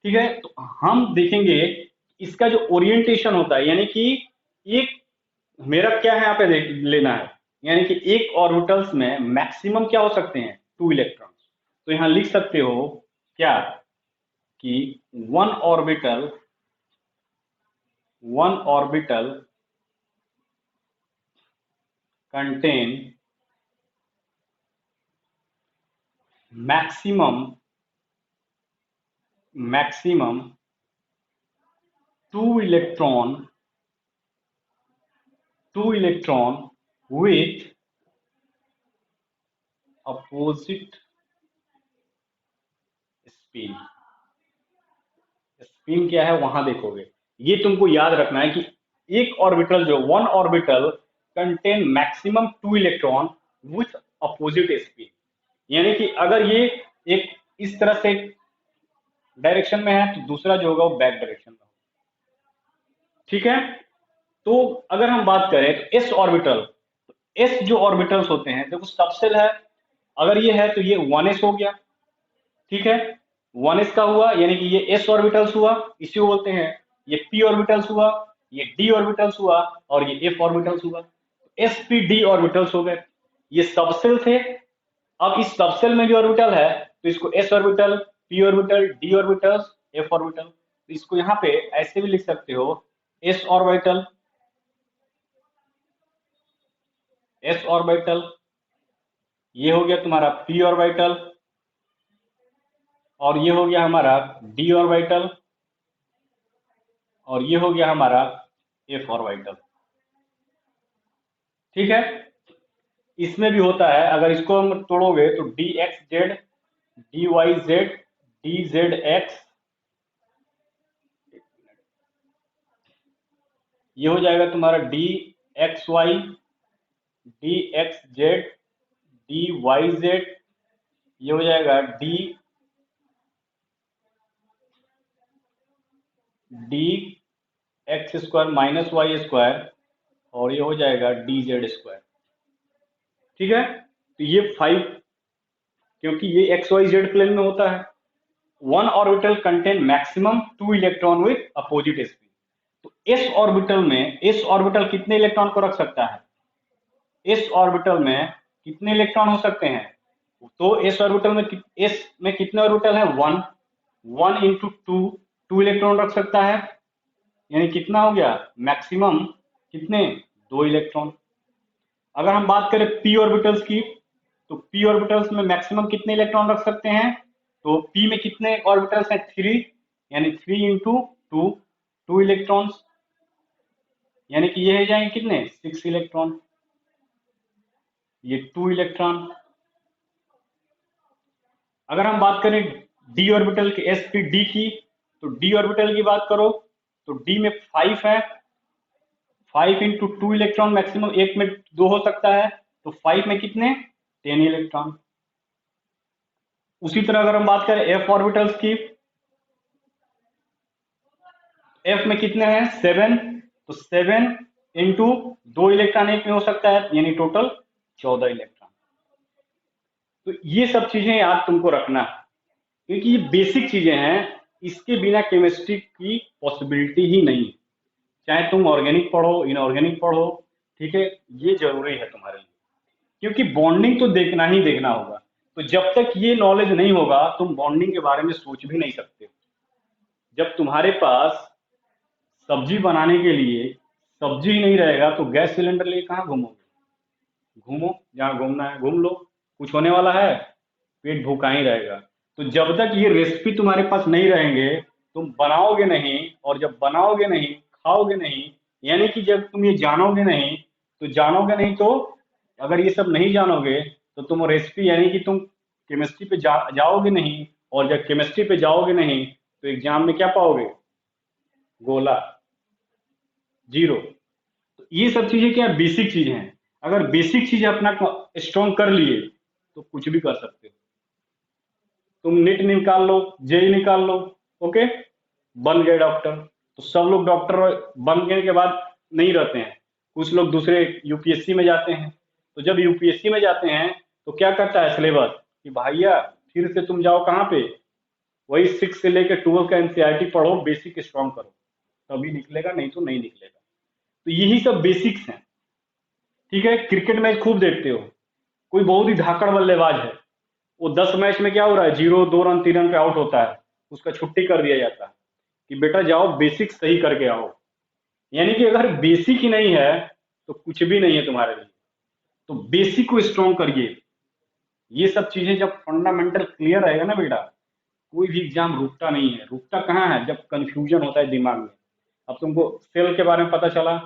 A: ठीक है। तो हम देखेंगे इसका जो ओरिएंटेशन होता है, यानी कि एक, मेरा क्या है यहाँ पे लेना है, यानी कि एक ऑर्बिटल्स में मैक्सिमम क्या हो सकते हैं, 2 इलेक्ट्रॉन। तो यहाँ लिख सकते हो क्या कि one orbital, one orbital contain maximum 2 electron with opposite spin। Spin क्या है वहां देखोगे, ये तुमको याद रखना है कि एक ऑर्बिटल जो one orbital contain maximum 2 electron with opposite spin, यानी कि अगर ये एक इस तरह से डायरेक्शन में है, तो दूसरा जो होगा वो बैक डायरेक्शन में होगा, ठीक है। तो अगर हम बात करें तो एस ऑर्बिटल, एस जो ऑर्बिटल्स होते हैं, देखो सबसेल है, अगर ये है तो ये 1s हो गया, ठीक है। 1s का हुआ, यानी कि ये s ऑर्बिटल्स हुआ, इसी को बोलते हैं, ये p ऑर्बिटल्स हुआ, ये d ऑर्बिटल्स हुआ, और ये f ऑर्बिटल्स हुआ, s p d ऑर्बिटल्स हो गए, ये सबसेल थे। अब इस सबसेल में जो ऑर्बिटल है, तो इसको s orbital, p orbital, d orbitals, f orbital, तो इसको यहाँ पे ऐसे भी लिख सकते हो, s ऑर्बिटल, s ऑर्बिटल, ये हो गया तुम्हारा p ऑर्बिटल, और ये हो गया हमारा d ऑर्बिटल, और ये हो गया हमारा f ऑर्बिटल, ठीक है। इसमें भी होता है, अगर इसको हम तोड़ोगे तो d x z, d y z, d z x, ये हो जाएगा तुम्हारा d x y, d x z, d y z, ये हो जाएगा d d x square minus y square, और ये हो जाएगा डी जेड स्क्वायर, ठीक है। तो ये 5, क्योंकि ये एक्स वाई जेड प्लेन में होता है। One orbital contain maximum 2 electron with opposite spin. तो एस ऑर्बिटल में, एस ऑर्बिटल कितने इलेक्ट्रॉन को रख सकता है, एस ऑर्बिटल में कितने इलेक्ट्रॉन हो सकते हैं, तो एस ऑर्बिटल में, एस में कितने ऑर्बिटल है, 1, 1 इंटू 2, 2 इलेक्ट्रॉन रख सकता है, यानी कितना हो गया मैक्सिमम, कितने, 2 इलेक्ट्रॉन। अगर हम बात करें पी ऑर्बिटल्स की, तो पी ऑर्बिटल्स में मैक्सिमम कितने इलेक्ट्रॉन रख सकते हैं, तो पी में कितने ऑर्बिटल्स हैं, 3, यानी 3 इंटू 2, 2 इलेक्ट्रॉन्स, यानी कि ये हो जाएंगे कितने, 6 इलेक्ट्रॉन, ये 2 इलेक्ट्रॉन। अगर हम बात करें डी ऑर्बिटल के, एस पी डी की, तो डी ऑर्बिटल की बात करो तो डी में 5 है, 5 इंटू 2 इलेक्ट्रॉन, मैक्सिमम एक में 2 हो सकता है, तो 5 में कितने, 10 इलेक्ट्रॉन। उसी तरह अगर हम बात करें एफ ऑर्बिटल्स की, एफ में कितने हैं, 7, तो 7 इंटू 2 इलेक्ट्रॉन एक में हो सकता है, यानी टोटल 14 इलेक्ट्रॉन। तो ये सब चीजें याद तुमको रखना है, क्योंकि ये बेसिक चीजें हैं, इसके बिना केमिस्ट्री की पॉसिबिलिटी ही नहीं है। चाहे तुम ऑर्गेनिक पढ़ो, इनऑर्गेनिक पढ़ो, ठीक है, ये जरूरी है तुम्हारे लिए, क्योंकि बॉन्डिंग तो देखना ही देखना होगा। तो जब तक ये नॉलेज नहीं होगा, तुम बॉन्डिंग के बारे में सोच भी नहीं सकते। जब तुम्हारे पास सब्जी बनाने के लिए सब्जी ही नहीं रहेगा, तो गैस सिलेंडर लिए कहाँ घूमोगे, घूमो जहाँ घूमना है घूम लो, कुछ होने वाला है, पेट भूखा ही रहेगा। तो जब तक ये रेसिपी तुम्हारे पास नहीं रहेंगे, तुम बनाओगे नहीं, और जब बनाओगे नहीं, खाओगे नहीं, यानी कि जब तुम ये जानोगे नहीं, तो जानोगे नहीं तो अगर ये सब नहीं जानोगे तो तुम रेसिपी यानी कि तुम केमिस्ट्री पे जाओगे नहीं, और जब केमिस्ट्री पे जाओगे नहीं तो एग्जाम में क्या पाओगे? गोला, जीरो। तो ये सब चीजें क्या बेसिक चीजें हैं। अगर बेसिक चीजें अपना स्ट्रॉन्ग कर लिए तो कुछ भी कर सकते हो। तुम नीट निकाल लो, जेई निकाल लो, ओके, बन गए डॉक्टर। तो सब लोग डॉक्टर बनने के बाद नहीं रहते हैं, कुछ लोग दूसरे यूपीएससी में जाते हैं। तो जब यूपीएससी में जाते हैं तो क्या करता है सिलेबस कि भैया फिर से तुम जाओ कहाँ पे, वही 6 से लेकर 12 का एनसीईआरटी पढ़ो, बेसिक स्ट्रॉन्ग करो, तभी निकलेगा, नहीं तो नहीं निकलेगा। तो यही सब बेसिक्स हैं। ठीक है, क्रिकेट मैच खूब देखते हो, कोई बहुत ही धाकड़ बल्लेबाज है, वो 10 मैच में क्या हो रहा है, 0 2 रन 3 रन पे आउट होता है, उसका छुट्टी कर दिया जाता है कि बेटा जाओ बेसिक सही करके आओ। यानी कि अगर बेसिक ही नहीं है तो कुछ भी नहीं है तुम्हारे लिए। तो बेसिक को स्ट्रॉन्ग करिए। ये सब चीजें जब फंडामेंटल क्लियर रहेगा ना बेटा, कोई भी एग्जाम रुकता नहीं है। रुकता कहाँ है, जब कंफ्यूजन होता है दिमाग में। अब तुमको सेल के बारे में पता चला,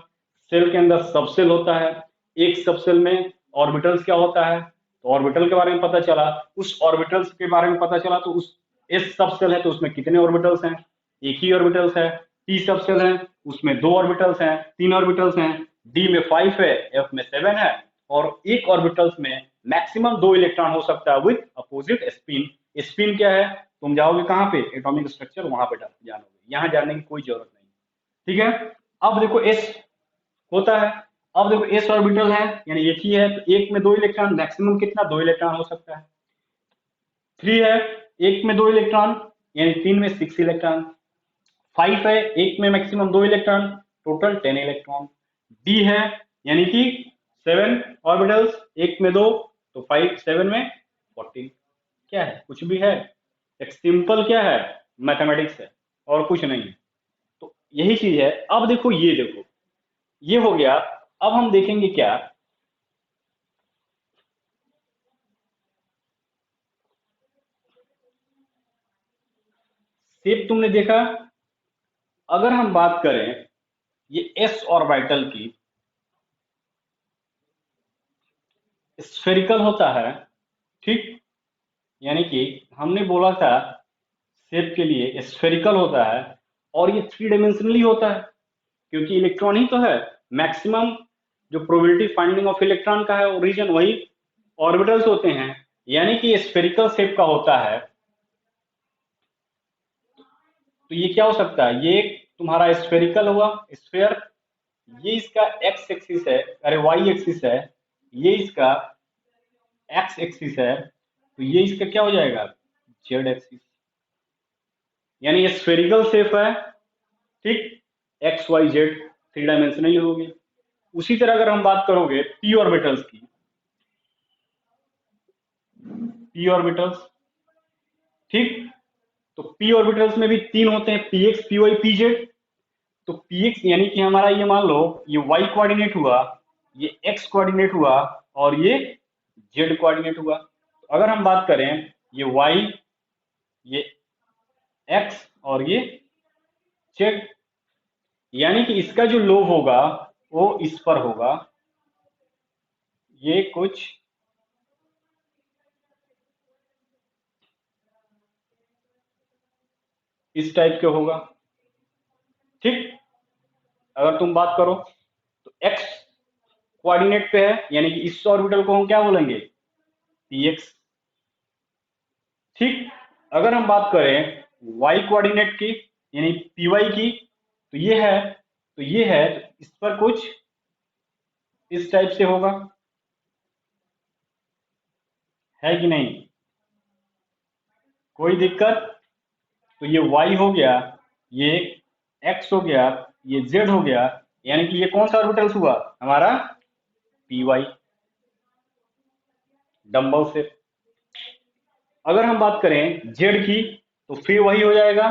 A: सेल के अंदर सब सेल होता है, एक सब सेल में ऑर्बिटल्स क्या होता है, तो ऑर्बिटल के बारे में पता चला। उस ऑर्बिटल्स के बारे में पता चला तो उस एस सब सेल है तो उसमें कितने ऑर्बिटल्स हैं, एक ही ऑर्बिटल्स है। टी सब सेल है, उसमें 2 ऑर्बिटल्स हैं, 3 ऑर्बिटल्स हैं। डी में 5 है, एफ में 7 है, और एक ऑर्बिटल्स में मैक्सिमम 2 इलेक्ट्रॉन हो सकता है विथ अपोजिट स्पिन। स्पिन क्या है, तुम जाओगे कहाँ पे, एटॉमिक स्ट्रक्चर वहां पे जानोगे, यहाँ जानने की कोई जरूरत नहीं। ठीक है, अब देखो एस होता है। अब देखो एस ऑर्बिटल है, यानी एक ही है, तो एक में 2 इलेक्ट्रॉन, मैक्सिमम कितना, 2 इलेक्ट्रॉन हो सकता है। 3 है, एक में 2 इलेक्ट्रॉन, यानी 3 में 6 इलेक्ट्रॉन। 5 है, एक में maximum 2 electron, total 10 electron. D है, यानी कि 7 ऑर्बिटल्स, एक में 2, तो 5 7 में 14। क्या है, कुछ भी है, एक सिंपल क्या है, मैथमेटिक्स है, और कुछ नहीं है। तो यही चीज है। अब देखो, ये देखो, ये हो गया। अब हम देखेंगे क्या, शेप तुमने देखा। अगर हम बात करें ये एस ऑर्बिटल की, स्फेरिकल होता है, ठीक, यानी कि हमने बोला था शेप के लिए स्फेरिकल होता है, और ये 3 डायमेंशनली होता है, क्योंकि इलेक्ट्रॉन ही तो है। मैक्सिमम जो प्रोबेबिलिटी फाइंडिंग ऑफ इलेक्ट्रॉन का है ओरिजिन वही ऑर्बिटल्स होते हैं, यानी कि स्फेरिकल शेप का होता है। तो ये क्या हो सकता है, ये तुम्हारा स्फेरिकल हुआ, स्फेयर, ये इसका एक्स एक्सिस है, अरे वाई एक्सिस है, ये इसका एक्स एक्सिस है, तो ये इसका क्या हो जाएगा, जेड एक्सिस। यानी ये स्फेरिकल शेप है, ठीक, एक्स वाई जेड 3 डायमेंशनल होगी। उसी तरह अगर हम बात करोगे पी ऑर्बिटल्स की, पी ऑर्बिटल्स, ठीक, तो पी ऑर्बिटल्स में भी 3 होते हैं, p x p y p z. तो पी एक्स यानी कि हमारा ये मान लो ये वाई कोऑर्डिनेट हुआ, ये एक्स कोऑर्डिनेट हुआ, और ये जेड कोऑर्डिनेट हुआ। तो अगर हम बात करें ये वाई, ये एक्स, और ये जेड, यानी कि इसका जो लोब होगा वो इस पर होगा, ये कुछ इस टाइप के होगा, ठीक। अगर तुम बात करो तो एक्स कोऑर्डिनेट पे है, यानी कि इस ऑर्बिटल को हम क्या बोलेंगे, पी एक्स, ठीक। अगर हम बात करें वाई कोऑर्डिनेट की, यानी पी वाई की, तो ये है, तो ये है, तो इस पर कुछ इस टाइप से होगा, है कि नहीं, कोई दिक्कत। तो ये y हो गया, ये x हो गया, ये z हो गया, यानी कि ये कौन सा ऑर्बिटल्स हुआ हमारा, पी वाई, डम्बल से। अगर हम बात करें z की, तो फिर वही हो जाएगा,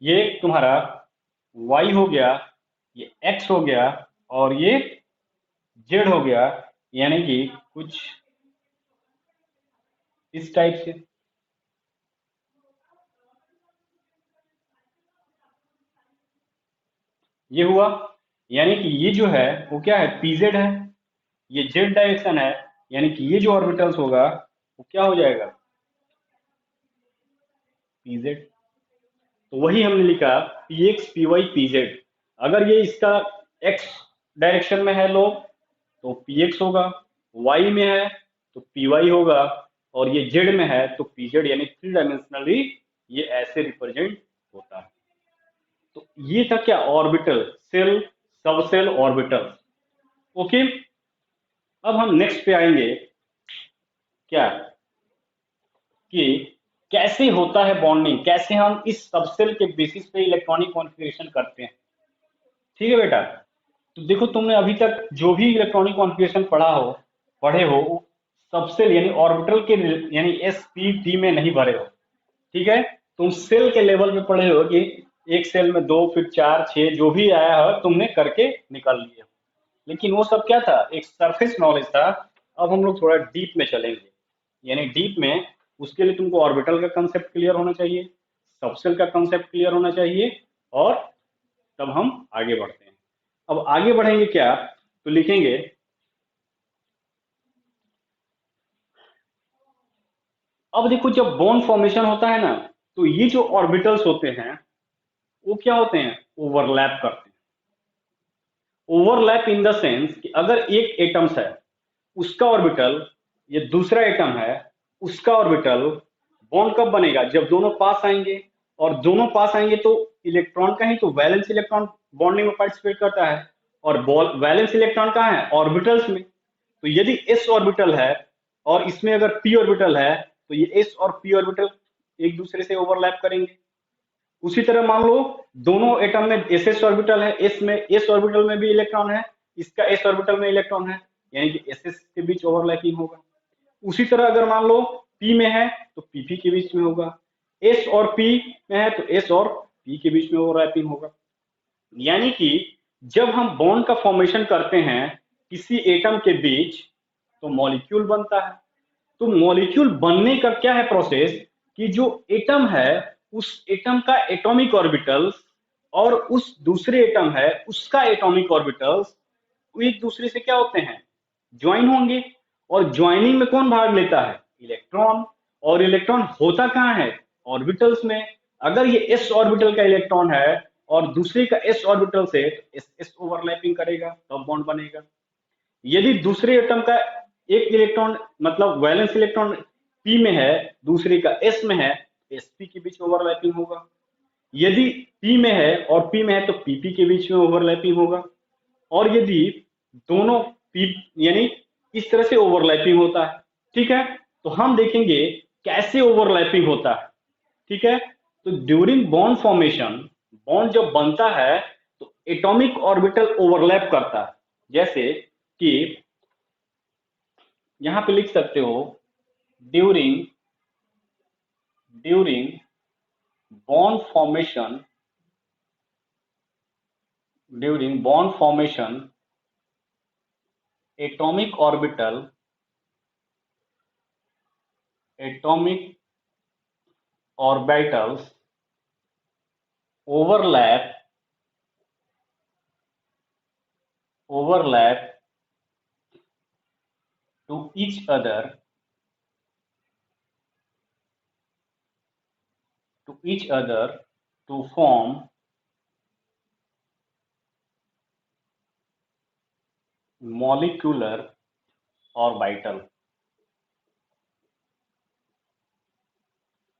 A: ये तुम्हारा y हो गया, ये x हो गया, और ये z हो गया, यानी कि कुछ इस टाइप से। ये हुआ। यानी कि ये जो है वो क्या है, पीजेड है, ये जेड डायरेक्शन है, यानी कि ये जो ऑर्बिटल्स होगा वो क्या हो जाएगा, पीजेड। तो वही हमने लिखा p x p y p z. अगर ये इसका एक्स डायरेक्शन में है लोग तो पी एक्स होगा, वाई में है तो पी वाई होगा, और ये जेड में है तो पी जेड, यानी थ्री डायमेंशनली ये ऐसे रिप्रेजेंट होता है। तो ये था क्या, ऑर्बिटल, सेल, सब सेल ऑर्बिटल। ओके, अब हम नेक्स्ट पे आएंगे, क्या, कि कैसे होता है बॉन्डिंग, कैसे हम इस सबसेल के बेसिस पे इलेक्ट्रॉनिक कॉन्फ़िगरेशन करते हैं। ठीक है बेटा, तो देखो तुमने अभी तक जो भी इलेक्ट्रॉनिक कॉन्फ़िगरेशन पढ़े हो सबसेल यानी ऑर्बिटल के, यानी एस पी डी में नहीं भरे हो। ठीक है, तुम सेल के लेवल पे पढ़े हो कि एक सेल में दो, फिर चार, छह, जो भी आया हो तुमने करके निकाल लिए हो। लेकिन वो सब क्या था, एक सरफेस नॉलेज था। अब हम लोग थोड़ा डीप में चलेंगे, यानी डीप में उसके लिए तुमको ऑर्बिटल का कंसेप्ट क्लियर होना चाहिए, सबसेल का कंसेप्ट क्लियर होना चाहिए, और तब हम आगे बढ़ते हैं। अब आगे बढ़ेंगे क्या, तो लिखेंगे, अब देखो जब बॉन्ड फॉर्मेशन होता है ना, तो ये जो ऑर्बिटल्स होते हैं वो क्या होते हैं, ओवरलैप करते हैं। ओवरलैप इन द सेंस कि अगर एक एटम्स है, उसका ऑर्बिटल, ये दूसरा एटम है, उसका ऑर्बिटल, बॉन्ड कब बनेगा, जब दोनों पास आएंगे। और दोनों पास आएंगे तो इलेक्ट्रॉन का ही तो वैलेंस इलेक्ट्रॉन बॉन्डिंग में पार्टिसिपेट करता है, और वैलेंस इलेक्ट्रॉन कहाँ है, ऑर्बिटल्स में। तो यदि एस ऑर्बिटल है और इसमें अगर पी ऑर्बिटल है, तो ये एस और पी ऑर्बिटल एक दूसरे से ओवरलैप करेंगे। उसी तरह मान लो दोनों एटम में एस एस ऑर्बिटल है, एस में, एस ऑर्बिटल में भी इलेक्ट्रॉन है, इसका एस ऑर्बिटल में इलेक्ट्रॉन है, यानी कि एस एस के बीच ओवरलैपिंग होगा। उसी तरह अगर मान लो पी में है तो पीपी के बीच में होगा, एस और पी में है तो एस और पी के बीच में ओवरलैपिंग होगा। यानी कि जब हम बॉन्ड का फॉर्मेशन करते हैं किसी एटम के बीच, तो मॉलिक्यूल बनता है। तो मॉलिक्यूल बनने का क्या है प्रोसेस, कि जो एटम है उस एटम का एटॉमिक ऑर्बिटल्स और उस दूसरे एटम है उसका एटॉमिक ऑर्बिटल्स वो एक दूसरे से क्या होते हैं, ज्वाइन होंगे। और ज्वाइनिंग में कौन भाग लेता है, इलेक्ट्रॉन। और इलेक्ट्रॉन होता कहाँ है, ऑर्बिटल्स में। अगर ये एस ऑर्बिटल का इलेक्ट्रॉन है और दूसरे का एस ऑर्बिटल से, एस एस ओवरलैपिंग करेगा तब बॉन्ड बनेगा। यदि दूसरे एटम का एक इलेक्ट्रॉन, मतलब वैलेंस इलेक्ट्रॉन पी में है, दूसरे का एस में है, एसपी के बीच में ओवरलैपिंग होगा। यदि पी में है और पी में है तो पीपी के बीच में ओवरलैपिंग होगा। और यदि दोनों पी, यानी इस तरह से ओवरलैपिंग होता है। ठीक है, तो हम देखेंगे कैसे ओवरलैपिंग होता है। ठीक है, तो ड्यूरिंग बॉन्ड फॉर्मेशन, बॉन्ड जब बनता है तो एटॉमिक ऑर्बिटल ओवरलैप करता है। जैसे कि यहां पे लिख सकते हो, during during bond formation, during bond formation atomic orbital, atomic orbitals overlap, overlap to each other, to each other to form molecular orbital।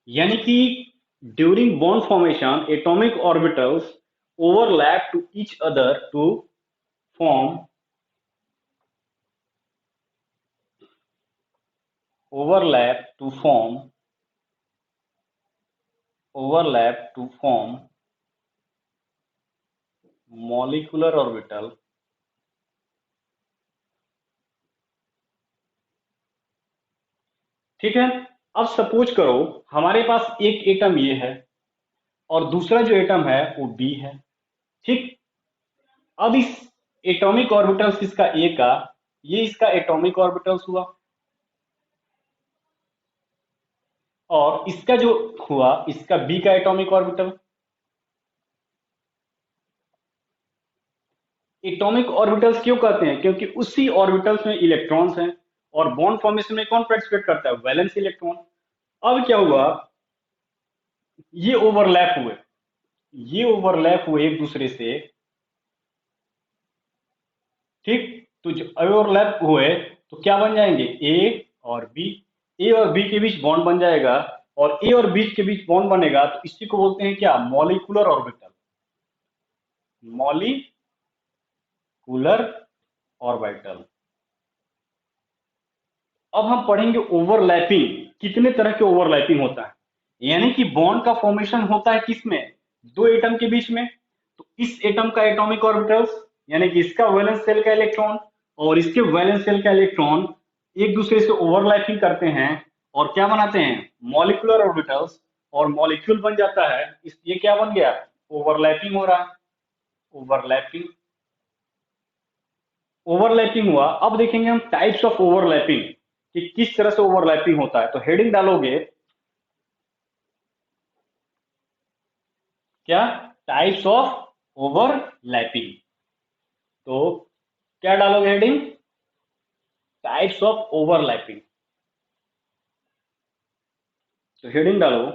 A: यानी कि during bond formation atomic orbitals overlap to each other to form, overlap to form, overlap to form molecular orbital। ठीक है, अब suppose करो हमारे पास एक atom ये है और दूसरा जो एटम है वो बी है। ठीक, अब इस एटॉमिक ऑर्बिटल्स इसका ए का, ये इसका एटॉमिक ऑर्बिटल्स हुआ, और इसका जो हुआ इसका बी का एटॉमिक ऑर्बिटल। एटॉमिक ऑर्बिटल्स क्यों कहते हैं? क्योंकि उसी ऑर्बिटल्स में इलेक्ट्रॉन्स हैं, और बॉन्ड फॉर्मेशन में कौन पार्टिसिपेट करता है? Valence electron. अब क्या हुआ, ये ओवरलैप हुए, ये ओवरलैप हुए एक दूसरे से, ठीक। तो जो ओवरलैप हुए तो क्या बन जाएंगे? ए और बी। ए और बी के बीच बॉन्ड बन जाएगा, और ए और बी के बीच बॉन्ड बनेगा तो इसी को बोलते हैं क्या? Molecular orbital. Molecular orbital. अब हम पढ़ेंगे ओवरलैपिंग, कितने तरह के ओवरलैपिंग होता है। यानी कि बॉन्ड का फॉर्मेशन होता है किसमें? दो एटम के बीच में। तो इस एटम का एटॉमिक ऑर्बिटल्स, यानी कि इसका वैलेंस शेल का इलेक्ट्रॉन और इसके वैलेंस शेल का इलेक्ट्रॉन एक दूसरे से ओवरलैपिंग करते हैं और क्या बनाते हैं? Molecular orbitals. और मॉलिक्यूल बन जाता है, इस ये क्या बन गया? ओवरलैपिंग हो रहा है। ओवरलैपिंग, ओवरलैपिंग हुआ। अब देखेंगे हम टाइप्स ऑफ ओवरलैपिंग, कि किस तरह से ओवरलैपिंग होता है। तो हेडिंग डालोगे क्या? Types of overlapping. तो क्या डालोगे हेडिंग? Types of overlapping. तो हेडिंग डालो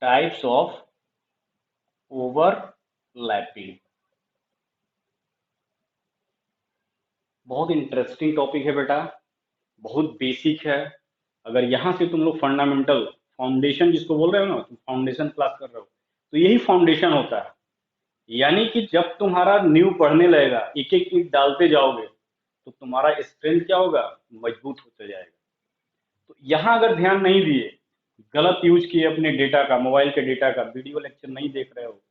A: टाइप्स ऑफ ओवरलैपिंग। बहुत इंटरेस्टिंग टॉपिक है बेटा, बहुत बेसिक है। अगर यहाँ से तुम लोग फंडामेंटल, फाउंडेशन जिसको बोल रहे हो ना, तुम फाउंडेशन क्लास कर रहे हो, तो यही फाउंडेशन होता है। यानी कि जब तुम्हारा न्यू पढ़ने लगेगा, एक एक ईंट डालते जाओगे, तो तुम्हारा स्ट्रेंथ क्या होगा? मजबूत होते जाएगा। तो यहाँ अगर ध्यान नहीं दिए, गलत यूज किए अपने डेटा का, मोबाइल के डेटा का, वीडियो लेक्चर नहीं देख रहे हो,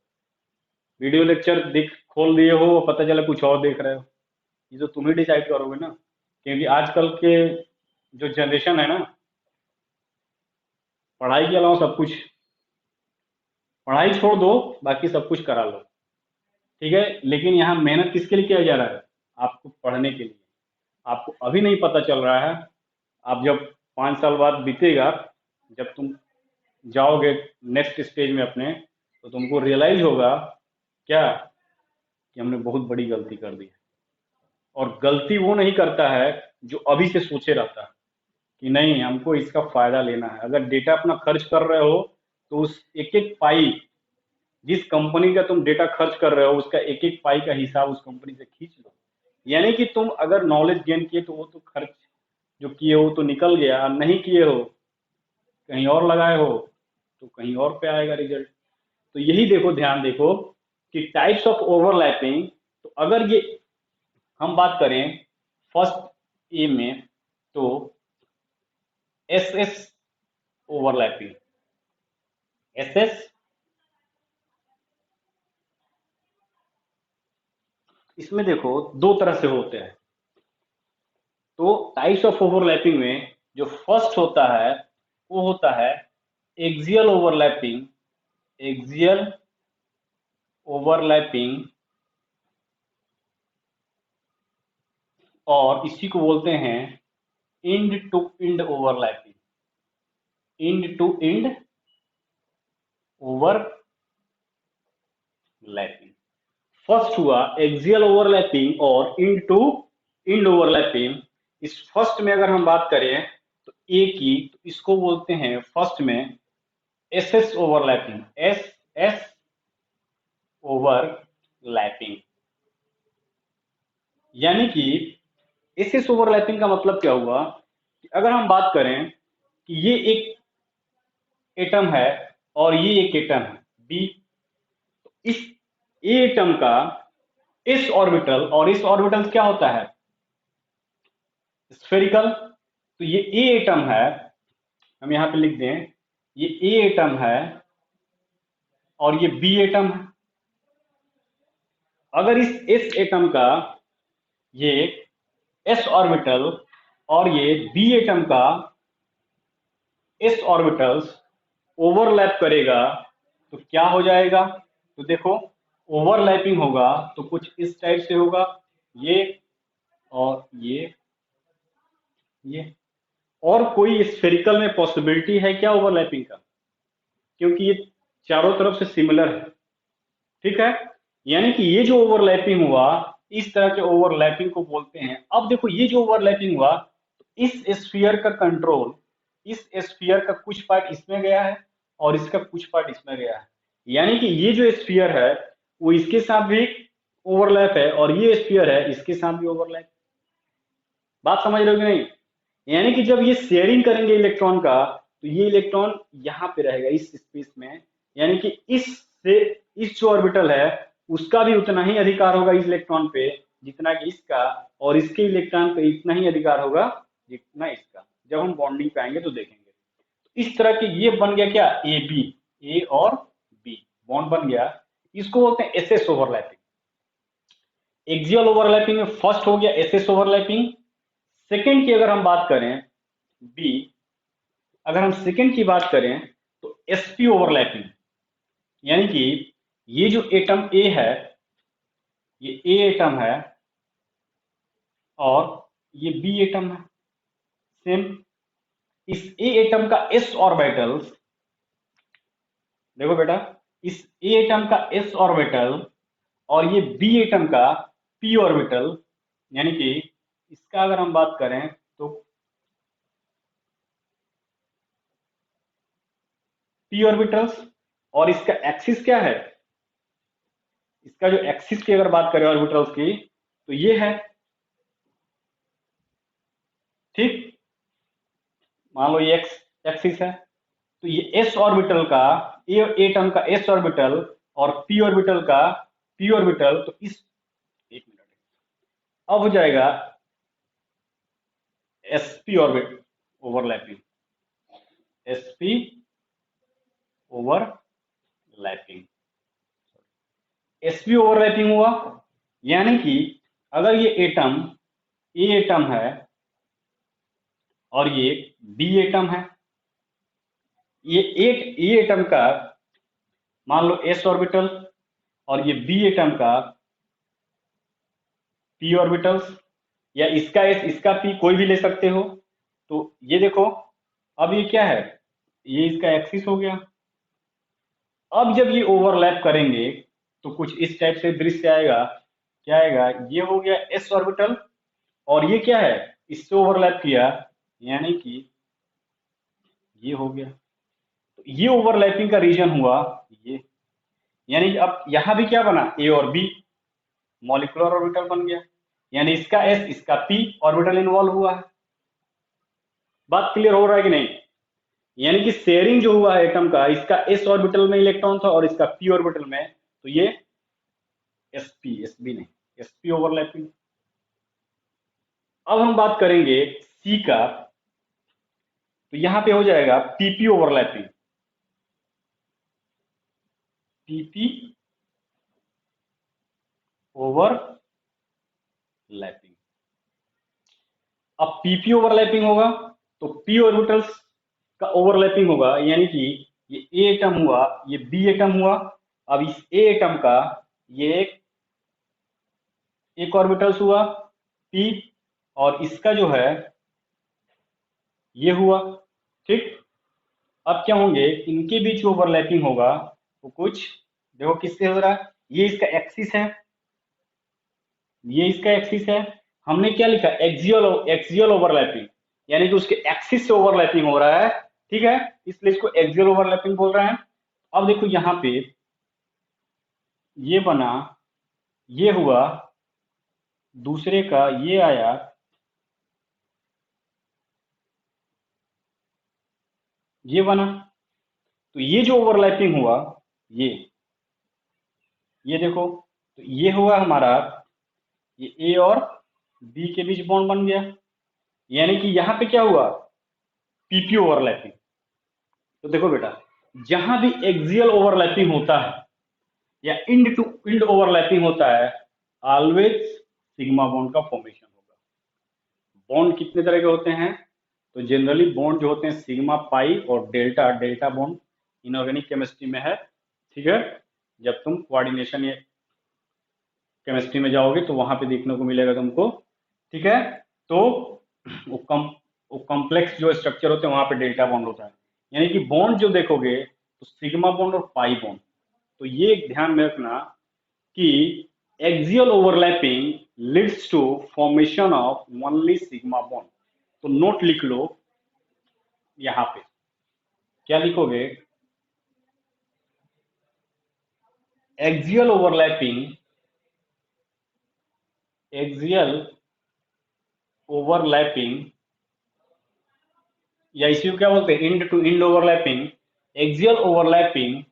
A: वीडियो लेक्चर देख खोल दिए हो, पता चला कुछ और देख रहे हो, ये तो तुम ही डिसाइड करोगे ना। क्योंकि आजकल के जो जनरेशन है ना, पढ़ाई के अलावा सब कुछ, पढ़ाई छोड़ दो, बाकी सब कुछ करा लो, ठीक है। लेकिन यहाँ मेहनत किसके लिए किया जा रहा है? आपको पढ़ने के लिए। आपको अभी नहीं पता चल रहा है, आप जब 5 साल बाद बीतेगा, जब तुम जाओगे नेक्स्ट स्टेज में अपने, तो तुमको रियलाइज होगा क्या, कि हमने बहुत बड़ी गलती कर दी है। और गलती वो नहीं करता है जो अभी से सोचे रहता है कि नहीं हमको इसका फायदा लेना है। अगर डेटा अपना खर्च कर रहे हो, तो उस एक एक पाई, जिस कंपनी का तुम डेटा खर्च कर रहे हो, उसका एक एक पाई का हिसाब उस कंपनी से खींच लो। यानी कि तुम अगर नॉलेज गेन किए तो वो तो खर्च जो किए हो तो निकल गया, नहीं किए हो, कहीं और लगाए हो, तो कहीं और पे आएगा रिजल्ट। तो यही देखो, ध्यान देखो कि टाइप्स ऑफ ओवरलैपिंग। तो अगर ये हम बात करें फर्स्ट ए में, तो S S overlapping, S S, इसमें देखो दो तरह से होते हैं। तो टाइप्स ऑफ ओवरलैपिंग में जो फर्स्ट होता है वो होता है एक्सियल ओवरलैपिंग। एक्सियल ओवरलैपिंग, और इसी को बोलते हैं end to end overlapping. End to end overlapping. First हुआ एक्सियल ओवरलैपिंग और इंड टू इंड ओवरलैपिंग। इस फर्स्ट में अगर हम बात करें तो ए की, तो इसको बोलते हैं फर्स्ट में S S overlapping. S S overlapping, यानी कि एस एस ओवरलैपिंग का मतलब क्या हुआ, कि अगर हम बात करें कि ये एक एटम है और ये एक एटम है बी, तो इस ए एटम का इस ऑर्बिटल, और इस ऑर्बिटल क्या होता है? स्फेरिकल। तो ये ए एटम है, हम यहां पे लिख दें, ये ए एटम है और ये बी एटम है। अगर इस एस एटम का ये एस ऑर्बिटल और ये बी एटम का एस ऑर्बिटल्स ओवरलैप करेगा, तो क्या हो जाएगा? तो देखो, ओवरलैपिंग होगा तो कुछ इस टाइप से होगा, ये और ये। और कोई स्फेरिकल में पॉसिबिलिटी है क्या ओवरलैपिंग का? क्योंकि ये चारों तरफ से सिमिलर है, ठीक है, यानी कि ये जो ओवरलैपिंग हुआ, इस तरह के ओवरलैपिंग को बोलते हैं। अब देखो ये जो ओवरलैपिंग हुआ, इस स्फीयर का कंट्रोल, इस स्फीयर का कुछ पार्ट इसमें गया है और इसका कुछ पार्ट इसमें गया है, यानी कि ये जो स्फीयर है वो इसके साथ भी ओवरलैप है और ये स्फीयर है इसके साथ भी ओवरलैप। बात समझ रहे हो कि नहीं? यानी कि जब ये शेयरिंग करेंगे इलेक्ट्रॉन का, तो ये इलेक्ट्रॉन यहाँ पे रहेगा इस स्पेस में, यानी कि इस से इस जो ऑर्बिटल है उसका भी उतना ही अधिकार होगा इस इलेक्ट्रॉन पे जितना कि इसका, और इसके इलेक्ट्रॉन पे इतना ही अधिकार होगा जितना इसका। जब हम बॉन्डिंग पे आएंगे तो देखेंगे। तो इस तरह के ये बन गया क्या, ए बी, ए और बी बॉन्ड बन गया। इसको बोलते हैं एसएस ओवरलैपिंग। एक्सियल ओवरलैपिंग में फर्स्ट हो गया एसएस ओवरलैपिंग। सेकेंड की अगर हम बात करें, बी, अगर हम सेकेंड की बात करें तो एसपी ओवरलैपिंग, यानी कि ये जो एटम ए है, ये ए एटम है और ये बी एटम है। सेम इस ए एटम का एस ऑर्बिटल, देखो बेटा, इस ए एटम का एस ऑर्बिटल और ये बी एटम का पी ऑर्बिटल, यानी कि इसका अगर हम बात करें तो पी ऑर्बिटल्स, और इसका एक्सिस क्या है, इसका जो एक्सिस की अगर बात करें ऑर्बिटल्स की तो ये है। ठीक, मान लो ये एक्स एक्सिस है, तो ये एस ऑर्बिटल का, ए एटम का एस ऑर्बिटल और पी ऑर्बिटल का पी ऑर्बिटल, तो इस, एक मिनट, अब हो जाएगा SP orbit overlapping, SP overlapping, SP overlapping हुआ। यानी कि अगर ये एटम ए एटम है और ये बी एटम है, ये ए एटम का मान लो एस ऑर्बिटल और ये बी एटम का पी ऑर्बिटल्स, या इसका एस इसका पी कोई भी ले सकते हो। तो ये देखो, अब ये क्या है, ये इसका एक्सिस हो गया। अब जब ये ओवरलैप करेंगे तो कुछ इस टाइप से दृश्य आएगा। क्या आएगा, ये हो गया एस ऑर्बिटल और ये क्या है, इससे ओवरलैप किया, यानी कि ये हो गया। तो ये ओवरलैपिंग का रीजन हुआ ये, यानी कि अब यहां भी क्या बना, ए और बी मॉलिक्यूलर ऑर्बिटल बन गया, यानी इसका एस इसका पी ऑर्बिटल इन्वॉल्व हुआ है। बात क्लियर हो रहा है कि नहीं? यानी कि शेयरिंग जो हुआ है एटम का, इसका एस ऑर्बिटल में इलेक्ट्रॉन था और इसका पी ऑर्बिटल में, तो ये एसपी, एसबी नहीं, एसपी ओवरलैपिंग। अब हम बात करेंगे सी का, तो यहां पे हो जाएगा पीपी ओवरलैपिंग, पीपी ओवरलैपिंग। अब पीपी ओवरलैपिंग होगा तो पी ऑर्बिटल्स का ओवरलैपिंग होगा, यानी कि ये ए एटम हुआ, ये बी एटम हुआ। अब इस ए एटम का ये एक ऑर्बिटल्स हुआ पी, और इसका जो है ये हुआ। ठीक, अब क्या होंगे, इनके बीच ओवरलैपिंग होगा वो कुछ, देखो किससे हो रहा है, ये इसका एक्सिस है, ये इसका एक्सिस है। हमने क्या लिखा, एक्सियल, एक्सियल ओवरलैपिंग, यानी कि उसके एक्सिस से ओवरलैपिंग हो रहा है। ठीक है, इसलिए इसको एक्सियल ओवरलैपिंग बोल रहे हैं। अब देखो यहाँ पे ये बना, ये हुआ, दूसरे का ये आया, ये बना, तो ये जो ओवरलैपिंग हुआ, ये देखो, तो ये हुआ हमारा, ये ए और बी के बीच बॉन्ड बन गया, यानी कि यहाँ पे क्या हुआ, पीपी ओवरलैपिंग। तो देखो बेटा, जहां भी एक्सियल ओवरलैपिंग होता है या इंड टू इंड ओवरलैपिंग होता है, ऑलवेज सिग्मा बॉन्ड का फॉर्मेशन होगा। बॉन्ड कितने तरह के होते हैं, तो जनरली बॉन्ड जो होते हैं सिग्मा, पाई और delta, delta bond inorganic chemistry में है। ठीक है, जब तुम कोऑर्डिनेशन या केमिस्ट्री में जाओगे तो वहां पे देखने को मिलेगा तुमको। ठीक है, तो वो कॉम्प्लेक्स जो स्ट्रक्चर होते हैं वहां पे डेल्टा बॉन्ड होता है, यानी कि बॉन्ड जो देखोगे तो सिग्मा बॉन्ड और पाई बॉन्ड, तो ये ध्यान में रखना कि axial overlapping leads to formation of only sigma bond. तो नोट लिख लो, यहां पे क्या लिखोगे, एक्सियल ओवरलैपिंग, एक्सियल ओवरलैपिंग या इसी को क्या बोलते हैं, end to end overlapping, axial overlapping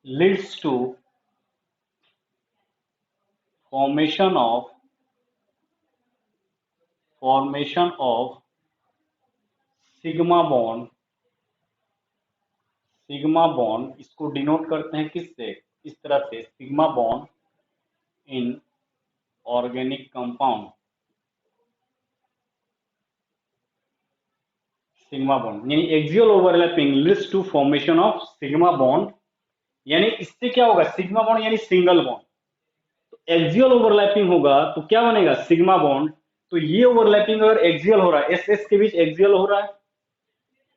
A: leads to formation of sigma bond. Sigma bond इसको डिनोट करते हैं किससे, इस तरह से, sigma bond in organic compound, sigma bond यानी axial overlapping leads to formation of sigma bond, यानी इससे क्या होगा, सिग्मा बॉन्ड यानी सिंगल बॉन्ड। तो एक्सियल ओवरलैपिंग होगा तो क्या बनेगा, सिग्मा बॉन्ड। तो ये ओवरलैपिंग अगर एक्सियल हो रहा है, एस एस के बीच एक्सियल हो रहा है,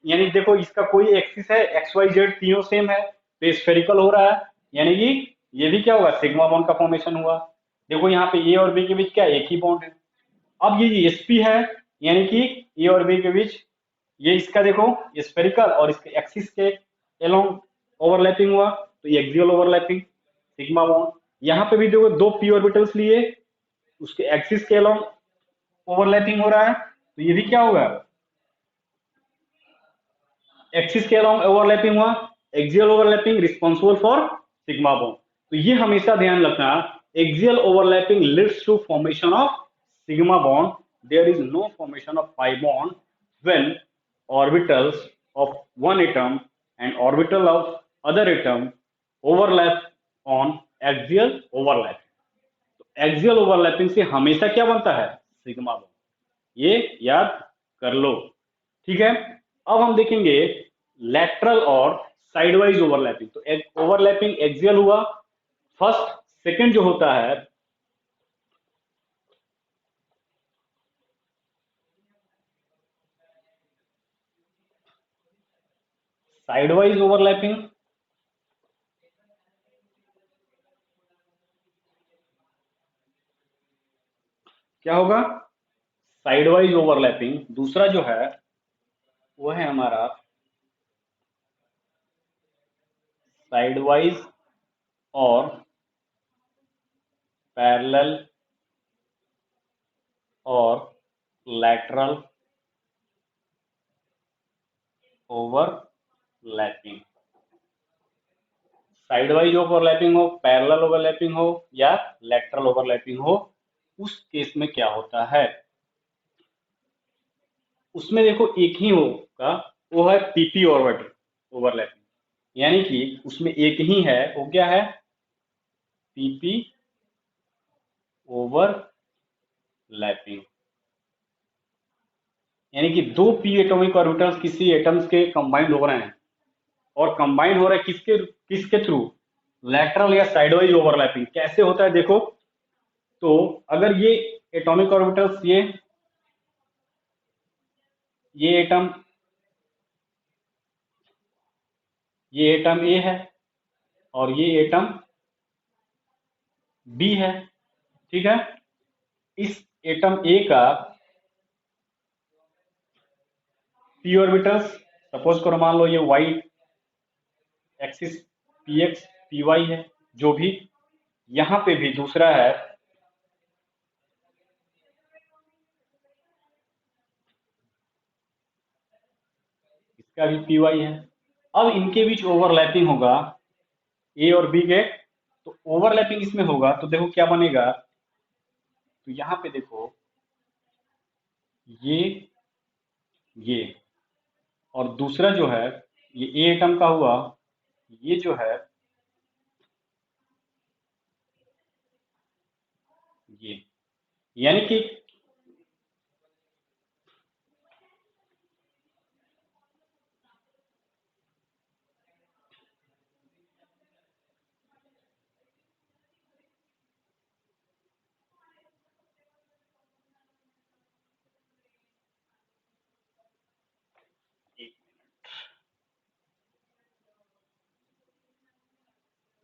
A: यानी देखो इसका कोई एक्सिस है, एक्स वाई जेड तीनों सेम है, तो स्फेरिकल हो रहा है, यानी कि ये भी क्या होगा, सिग्मा बॉन्ड का फॉर्मेशन हुआ। देखो यहाँ पे ए और बी के बीच क्या एक ही बॉन्ड है। अब ये एसपी है, यानी कि ए और बी के बीच ये इसका देखो स्फेरिकल और इसके एक्सिस के एलोंग ओवरलैपिंग हुआ, तो ये एक्सियल ओवरलैपिंग सिग्मा बॉन्ड। यहाँ पे भी देखो दो पी ऑर्बिटल्स लिए, उसके एक्सिस के एलोंग ओवरलैपिंग हो रहा है, तो ये भी क्या होगा, एक्सिस के अलोंग ओवरलैपिंग हुआ, axial overlapping responsible for sigma bond. तो ये हमेशा ध्यान रखना, axial overlapping leads to formation of sigma bond, there is no formation of pi bond when orbitals of one atom and orbital of other atom overlap on axial overlapping. Axial overlapping से हमेशा क्या बनता है, sigma bond, ये याद कर लो। ठीक है, अब हम देखेंगे लैटरल और साइडवाइज ओवरलैपिंग। तो एक ओवरलैपिंग एक्सियल हुआ फर्स्ट, सेकंड जो होता है साइडवाइज ओवरलैपिंग। क्या होगा, साइडवाइज ओवरलैपिंग। दूसरा जो है वो है हमारा साइडवाइज और पैरेलल और लैटरल ओवरलैपिंग। साइडवाइज ओवरलैपिंग हो, पैरेलल ओवरलैपिंग हो या लैटरल ओवरलैपिंग हो, उस केस में क्या होता है, उसमें देखो एक ही होगा, वो है पीपी ऑर्बिटल ओवरलैपिंग, यानी कि उसमें एक ही है, वो क्या है, पीपी ओवरलैपिंग, यानी कि दो पी एटॉमिक ऑर्बिटल्स किसी एटम्स के कंबाइंड हो रहे हैं, और कंबाइंड हो रहा है किसके किसके थ्रू, लैटरल या साइडवाइज ओवरलैपिंग। कैसे होता है देखो, तो अगर ये एटॉमिक ऑर्बिटल्स ये एटम ए है और ये एटम बी है, ठीक है, इस एटम ए का पी ऑर्बिटल्स सपोज करो, मान लो ये y axis p x p y है, जो भी, यहां पे भी दूसरा है, इसका भी पी वाई है। अब इनके बीच ओवरलैपिंग होगा ए और बी के, तो ओवरलैपिंग इसमें होगा तो देखो क्या बनेगा, तो यहां पे देखो ये ये और दूसरा जो है ये ए एटम का हुआ, ये जो है ये, यानी कि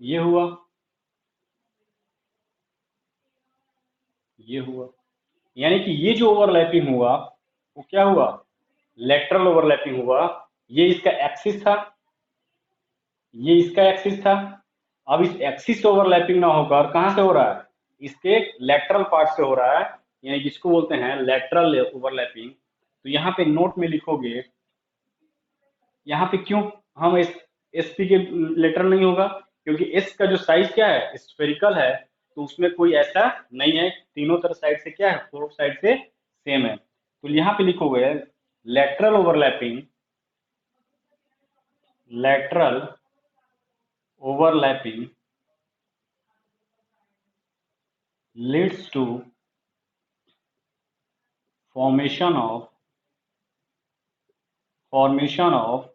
A: ये हुआ, ये हुआ, यानी कि ये जो ओवरलैपिंग हुआ वो क्या हुआ, लेटरल ओवरलैपिंग हुआ। ये इसका एक्सिस था, ये इसका एक्सिस था। अब इस एक्सिस से ओवरलैपिंग ना होकर कहां से हो रहा है, इसके लेटरल पार्ट से हो रहा है, यानी जिसको बोलते हैं लेटरल ओवरलैपिंग। तो यहाँ पे नोट में लिखोगे, यहाँ पे क्यों हम एस पी के लेटर नहीं होगा, क्योंकि एस का जो साइज क्या है, स्फेरिकल है, तो उसमें कोई ऐसा नहीं है, तीनों तरफ साइड से क्या है, फोर साइड से सेम है। तो यहाँ पे लिखोगे lateral overlapping, lateral overlapping leads to formation of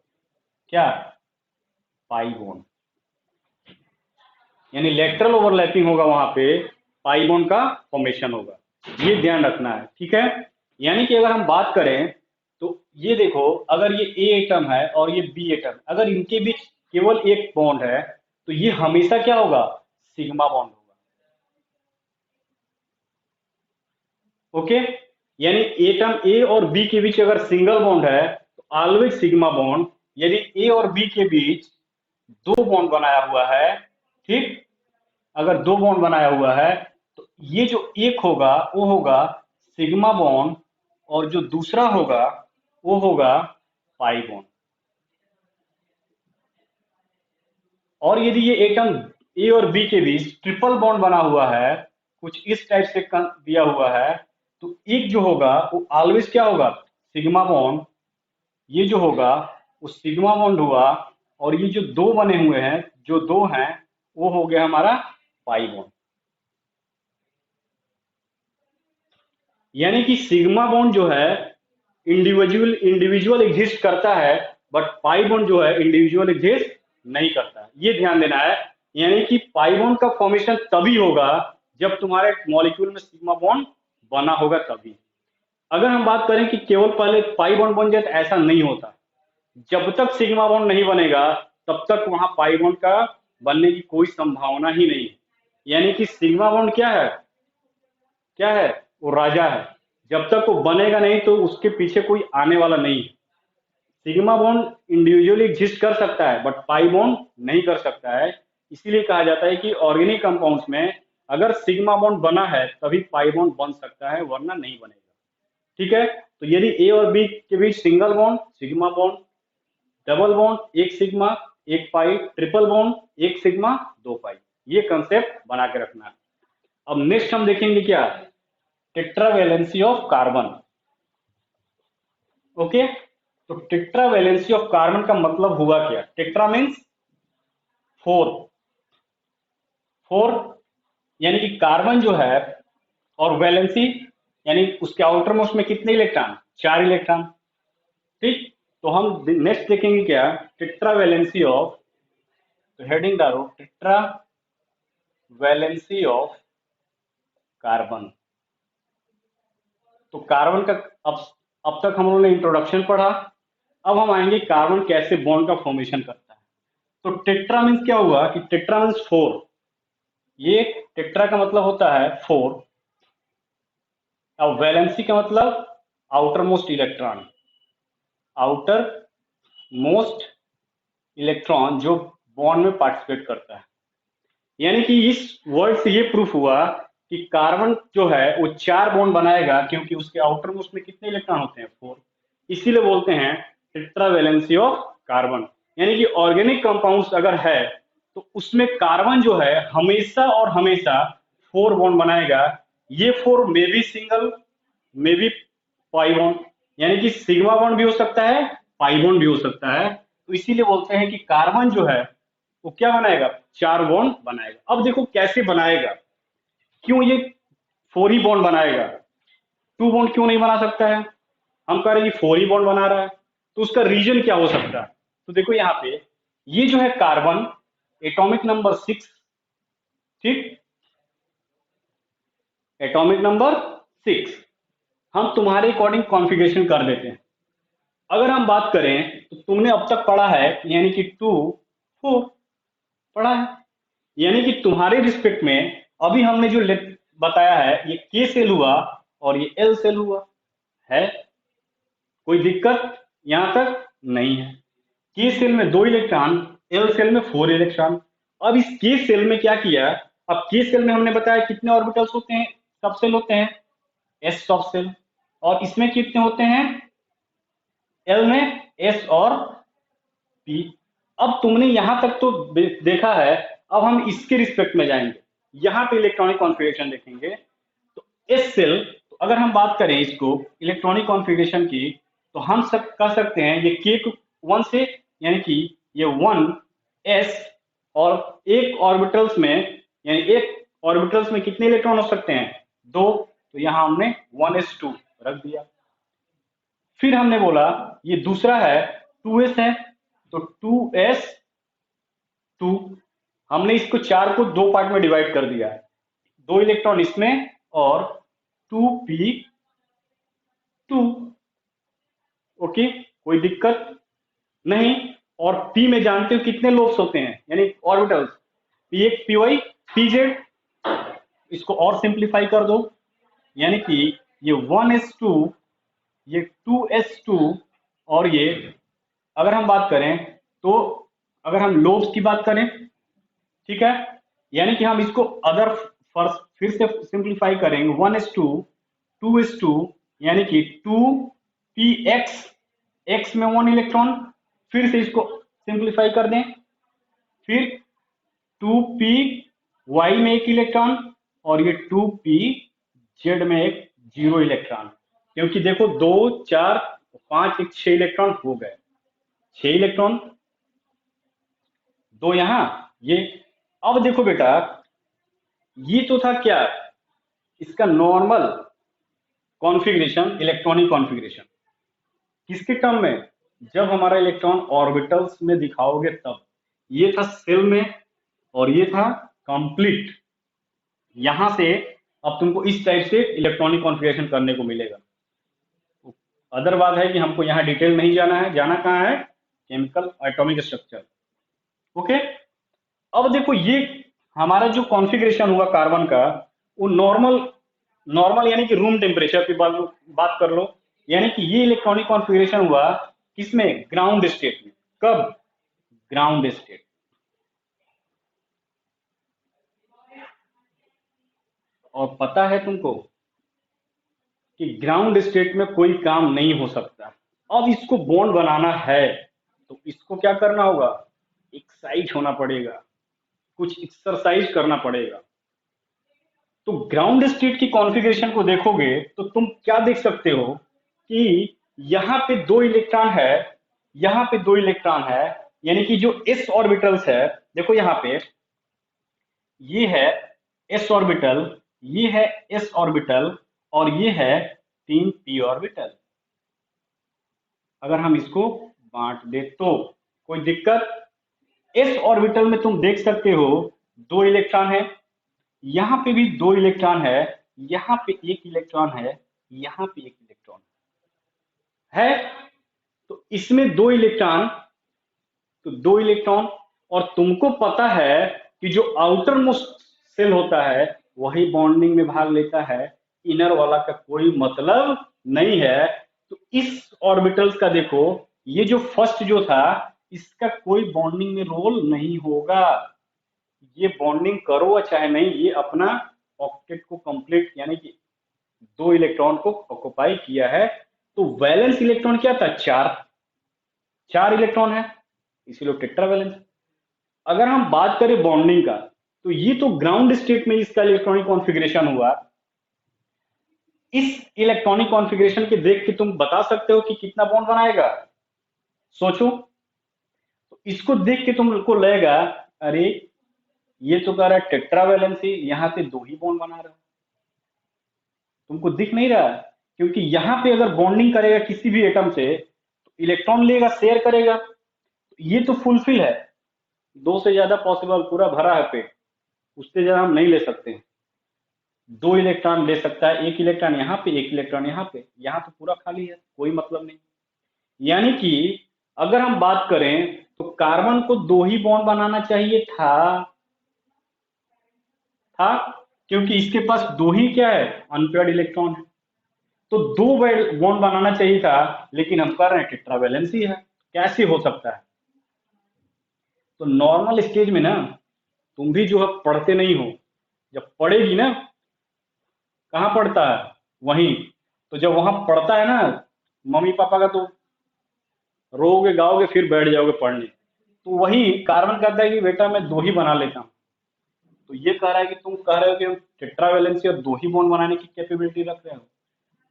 A: क्या, पाई बोन, यानी लेटरल ओवरलैपिंग होगा वहां पे, पाई बोन का फॉर्मेशन होगा। ये ध्यान रखना है, ठीक है। यानी कि अगर हम बात करें तो ये देखो, अगर ये ए एटम है और ये बी एटम, अगर इनके बीच केवल एक बॉन्ड है तो ये हमेशा क्या होगा, सिग्मा बॉन्ड होगा। ओके, यानी एटम ए और बी के बीच अगर सिंगल बॉन्ड है तो ऑलवेज सिग्मा बॉन्ड। यदि ए और बी के बीच दो बॉन्ड बनाया हुआ है, ठीक, अगर दो बॉन्ड बनाया हुआ है तो ये जो एक होगा वो होगा सिग्मा बॉन्ड, और जो दूसरा होगा वो होगा पाई बॉन्ड। और यदि ये एटम ए और बी के बीच ट्रिपल बॉन्ड बना हुआ है, कुछ इस टाइप से दिया हुआ है, तो एक जो होगा वो ऑलवेज क्या होगा, सिग्मा बॉन्ड। ये जो होगा वो सिग्मा बॉन्ड हुआ, और ये जो दो बने हुए हैं, जो दो हैं, वो हो गया हमारा पाई बॉन्ड। यानी कि सिग्मा बॉन्ड जो है इंडिविजुअल इंडिविजुअल एग्जिस्ट करता है, बट पाई बॉन्ड जो है इंडिविजुअल एग्जिस्ट नहीं करता है, ये ध्यान देना है। यानी कि पाई बॉन्ड का फॉर्मेशन तभी होगा जब तुम्हारे मॉलिक्यूल में सिग्मा बॉन्ड बना होगा तभी। अगर हम बात करें कि केवल पहले पाई बॉन्ड बन जाए तो ऐसा नहीं होता, जब तक सिग्मा बॉन्ड नहीं बनेगा तब तक वहां पाई बॉन्ड का बनने की कोई संभावना ही नहीं है। यानी कि सिग्मा बॉन्ड क्या है, क्या है, वो राजा है, जब तक वो बनेगा नहीं तो उसके पीछे कोई आने वाला नहीं है। सिग्मा बॉन्ड इंडिविजुअली एग्जिस्ट कर सकता है बट पाई बॉन्ड नहीं कर सकता है। इसीलिए कहा जाता है कि ऑर्गेनिक कंपाउंड्स में अगर सिग्मा बॉन्ड बना है तभी पाई बॉन्ड बन सकता है, वरना नहीं बनेगा। ठीक है, तो यदि ए और बी के बीच single bond, sigma bond, double bond एक सिग्मा एक पाई, ट्रिपल बॉन्ड एक सिग्मा दो पाई, ये कंसेप्ट बना के रखना है। अब नेक्स्ट हम देखेंगे क्या, टेट्रावैलेंसी ऑफ कार्बन। ओके, तो टेट्रावैलेंसी ऑफ कार्बन का मतलब हुआ क्या, टेट्रा मीन्स फोर, फोर, यानी कि कार्बन जो है, और वैलेंसी यानी उसके आउटर मोस्ट में कितने इलेक्ट्रॉन, चार इलेक्ट्रॉन। ठीक, तो हम नेक्स्ट देखेंगे क्या, टेट्रावैलेंसी ऑफ, तो हेडिंग डालो टेट्रा वैलेंसी ऑफ कार्बन। तो कार्बन का अब अब तक हम लोगों ने इंट्रोडक्शन पढ़ा, अब हम आएंगे कार्बन कैसे बॉन्ड का फॉर्मेशन करता है। तो टेट्रा मीन्स क्या हुआ कि टेट्रा मीन्स फोर, ये टेट्रा का मतलब होता है फोर। अब वैलेंसी का मतलब outer most electron, outer most electron जो बॉन्ड में पार्टिसिपेट करता है। यानी कि इस वर्ड से ये प्रूफ हुआ कि कार्बन जो है वो चार बॉन्ड बनाएगा, क्योंकि उसके आउटर मोस्ट में कितने इलेक्ट्रॉन होते हैं, फोर। इसीलिए बोलते हैं टेट्रावैलेंसी ऑफ कार्बन। यानी कि ऑर्गेनिक कंपाउंड्स अगर है तो उसमें कार्बन जो है हमेशा और हमेशा फोर बॉन्ड बनाएगा। ये four may be single, may be pi bond, यानी कि सिग्मा बॉन्ड भी हो सकता है, पाई बॉन्ड भी हो सकता है। तो इसीलिए बोलते हैं कि कार्बन जो है वो क्या बनाएगा, चार बॉन्ड बनाएगा। अब देखो कैसे बनाएगा, क्यों ये फोर ही बॉन्ड बनाएगा, टू बॉन्ड क्यों नहीं बना सकता है। हम कह रहे हैं फोर ही बॉन्ड बना रहा है, तो उसका रीजन क्या हो सकता है। तो देखो यहाँ पे ये जो है कार्बन, एटॉमिक नंबर 6, ठीक, एटॉमिक नंबर 6, हम तुम्हारे अकॉर्डिंग कॉन्फ़िगरेशन कर देते हैं। अगर हम बात करें तो तुमने अब तक पढ़ा है यानी कि टू फोर पढ़ा है, यानी कि तुम्हारे रिस्पेक्ट में अभी हमने जो बताया है, ये के सेल हुआ और ये एल सेल हुआ है। कोई दिक्कत यहां तक नहीं है। के सेल में 2 इलेक्ट्रॉन, एल सेल में 4 इलेक्ट्रॉन। अब इस के सेल में क्या किया, अब के सेल में हमने बताया कितने ऑर्बिटल्स होते हैं, सब सेल होते हैं, एस सब सेल। और इसमें कितने होते हैं, एल में एस और पी। अब तुमने यहां तक तो देखा है, अब हम इसके रिस्पेक्ट में जाएंगे, यहां पे इलेक्ट्रॉनिक कॉन्फ़िगरेशन देखेंगे। तो एस सेल, तो अगर हम बात करें इसको इलेक्ट्रॉनिक कॉन्फ़िगरेशन की, तो हम सब कह सकते हैं ये के 1 से, यानी कि ये 1 एस, और एक ऑर्बिटल्स में, यानी एक ऑर्बिटल्स में कितने इलेक्ट्रॉन हो सकते हैं, 2। तो यहां हमने 1s2 रख दिया। फिर हमने बोला ये दूसरा है 2s है, तो 2s2, हमने इसको 4 को 2 पार्ट में डिवाइड कर दिया, 2 इलेक्ट्रॉन इसमें और 2p2। ओके, कोई दिक्कत नहीं। और p में जानते हो कितने लोब्स होते हैं, यानी ऑर्बिटल्स, p1 py pz। इसको और सिंप्लीफाई कर दो, यानी कि ये 1s2, ये 2s2, और ये अगर हम बात करें, तो अगर हम लोब्स की बात करें, ठीक है, यानी कि हम इसको अदर फर्स्ट फिर से सिंप्लीफाई करेंगे, 1s2 2s2, यानी कि 2px, x में 1 इलेक्ट्रॉन, फिर से इसको सिंप्लीफाई कर दें, फिर 2p y में 1 इलेक्ट्रॉन, और ये 2p z में एक 0 इलेक्ट्रॉन। क्योंकि देखो 2 4 5 एक 6 इलेक्ट्रॉन हो गए, 6 इलेक्ट्रॉन, 2 यहां, ये। अब देखो बेटा, ये तो था क्या, इसका नॉर्मल कॉन्फ़िगरेशन, इलेक्ट्रॉनिक कॉन्फ़िगरेशन। किसके टर्म में, जब हमारा इलेक्ट्रॉन ऑर्बिटल्स में दिखाओगे तब। ये था सेल में, और ये था कंप्लीट। यहां से अब तुमको इस टाइप से इलेक्ट्रॉनिक कॉन्फ़िगरेशन करने को मिलेगा। अदर बात है कि हमको यहाँ डिटेल नहीं जाना है, जाना कहाँ है, केमिकल एटॉमिक स्ट्रक्चर। ओके, अब देखो ये हमारा जो कॉन्फ़िगरेशन हुआ कार्बन का, वो नॉर्मल, नॉर्मल यानी कि रूम टेम्परेचर की बात कर लो, यानी कि ये इलेक्ट्रॉनिक कॉन्फ़िगरेशन हुआ किसमें, ग्राउंड स्टेट में। कब, ग्राउंड स्टेट। और पता है तुमको कि ग्राउंड स्टेट में कोई काम नहीं हो सकता। अब इसको बॉन्ड बनाना है, तो इसको क्या करना होगा, एक्साइट होना पड़ेगा, कुछ एक्सरसाइज करना पड़ेगा। तो ग्राउंड स्टेट की कॉन्फ़िगरेशन को देखोगे तो तुम क्या देख सकते हो कि यहाँ पे 2 इलेक्ट्रॉन है, यहाँ पे 2 इलेक्ट्रॉन है, यानी कि जो s ऑर्बिटल्स है, देखो यहाँ पे ये है s ऑर्बिटल, ये है s ऑर्बिटल, और ये है 3 p ऑर्बिटल। अगर हम इसको बांट दे तो कोई दिक्कत, s ऑर्बिटल में तुम देख सकते हो 2 इलेक्ट्रॉन है, यहाँ पे भी 2 इलेक्ट्रॉन है, यहाँ पे 1 इलेक्ट्रॉन है, यहाँ पे 1 इलेक्ट्रॉन है। तो इसमें 2 इलेक्ट्रॉन, तो 2 इलेक्ट्रॉन, और तुमको पता है कि जो आउटर मोस्ट सेल होता है वही बॉन्डिंग में भाग लेता है, इनर वाला का कोई मतलब नहीं है। तो इस ऑर्बिटल्स का देखो, ये जो फर्स्ट जो था, इसका कोई बॉन्डिंग में रोल नहीं होगा। ये बॉन्डिंग करो चाहे नहीं, ये अपना ऑक्टेट को कंप्लीट, यानी कि 2 इलेक्ट्रॉन को ऑक्युपाई किया है। तो वैलेंस इलेक्ट्रॉन क्या था, 4 इलेक्ट्रॉन है, इसीलिए टेट्रावैलेंस। अगर हम बात करें बॉन्डिंग का, तो ये तो ग्राउंड स्टेट में इसका इलेक्ट्रॉनिक कॉन्फ़िगरेशन हुआ। इस इलेक्ट्रॉनिक कॉन्फ़िगरेशन के देख के तुम बता सकते हो कि कितना बॉन्ड बनाएगा, सोचो। तो इसको देख के तुमको लगेगा, अरे ये तो कह रहा है टेट्रावैलेंसी, यहाँ पे 2 ही बॉन्ड बना रहा है, तुमको दिख नहीं रहा। क्योंकि यहाँ पे अगर बॉन्डिंग करेगा किसी भी एटम से, तो इलेक्ट्रॉन लेगा, शेयर करेगा, तो ये तो फुलफिल है, 2 से ज्यादा पॉसिबल, पूरा भरा है पेट, उससे ज्यादा हम नहीं ले सकते हैं। 2 इलेक्ट्रॉन ले सकता है, 1 इलेक्ट्रॉन यहाँ पे, 1 इलेक्ट्रॉन यहाँ पे, यहाँ तो पूरा खाली है, कोई मतलब नहीं। यानी कि अगर हम बात करें तो कार्बन को 2 ही बॉन्ड बनाना चाहिए था, हाँ, क्योंकि इसके पास दो ही क्या है, अनपेयर्ड इलेक्ट्रॉन है। तो दो बॉन्ड बनाना चाहिए था, लेकिन हम कर रहे हैं टेट्रावैलेंसी है। कैसे हो सकता है? तो नॉर्मल स्टेज में ना, तुम भी जो है पढ़ते नहीं हो, जब पढ़ेगी ना, कहाँ पढ़ता है, वहीं। तो जब वहां पढ़ता है ना मम्मी पापा का, तो रोगे गाओगे, फिर बैठ जाओगे पढ़ने। तो वही कार्बन कहता है कि बेटा मैं दो ही बना लेता हूँ। तो ये कह रहा है कि तुम कह रहे हो कि टेट्रावैलेंसी और दो ही बॉन्ड बनाने की कैपेबिलिटी रख रहे हो।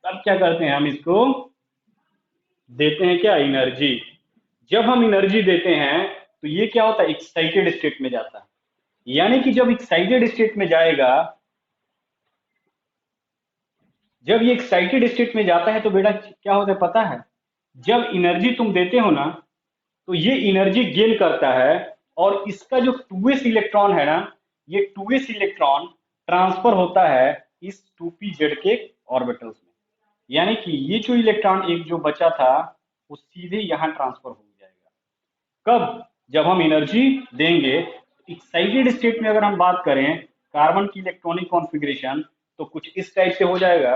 A: तब क्या करते हैं हम इसको, देते हैं क्या, एनर्जी। जब हम एनर्जी देते हैं तो ये क्या होता है, एक्साइटेड स्टेट में जाता है। यानी कि जब एक्साइटेड स्टेट में जाएगा, जब ये एक्साइटेड स्टेट में जाता है तो बेटा क्या होता है पता है, जब एनर्जी तुम देते हो ना, तो ये एनर्जी गेन करता है। और इसका जो 2s इलेक्ट्रॉन है ना, ये 2s इलेक्ट्रॉन ट्रांसफर होता है इस 2pz के ऑर्बिटल्स में। यानी कि ये जो इलेक्ट्रॉन एक जो बचा था, वो सीधे यहां ट्रांसफर हो जाएगा। कब? जब हम एनर्जी देंगे। एक्साइटेड स्टेट में अगर हम बात करें कार्बन की इलेक्ट्रॉनिक कॉन्फ़िगरेशन, तो कुछ इस टाइप से हो जाएगा।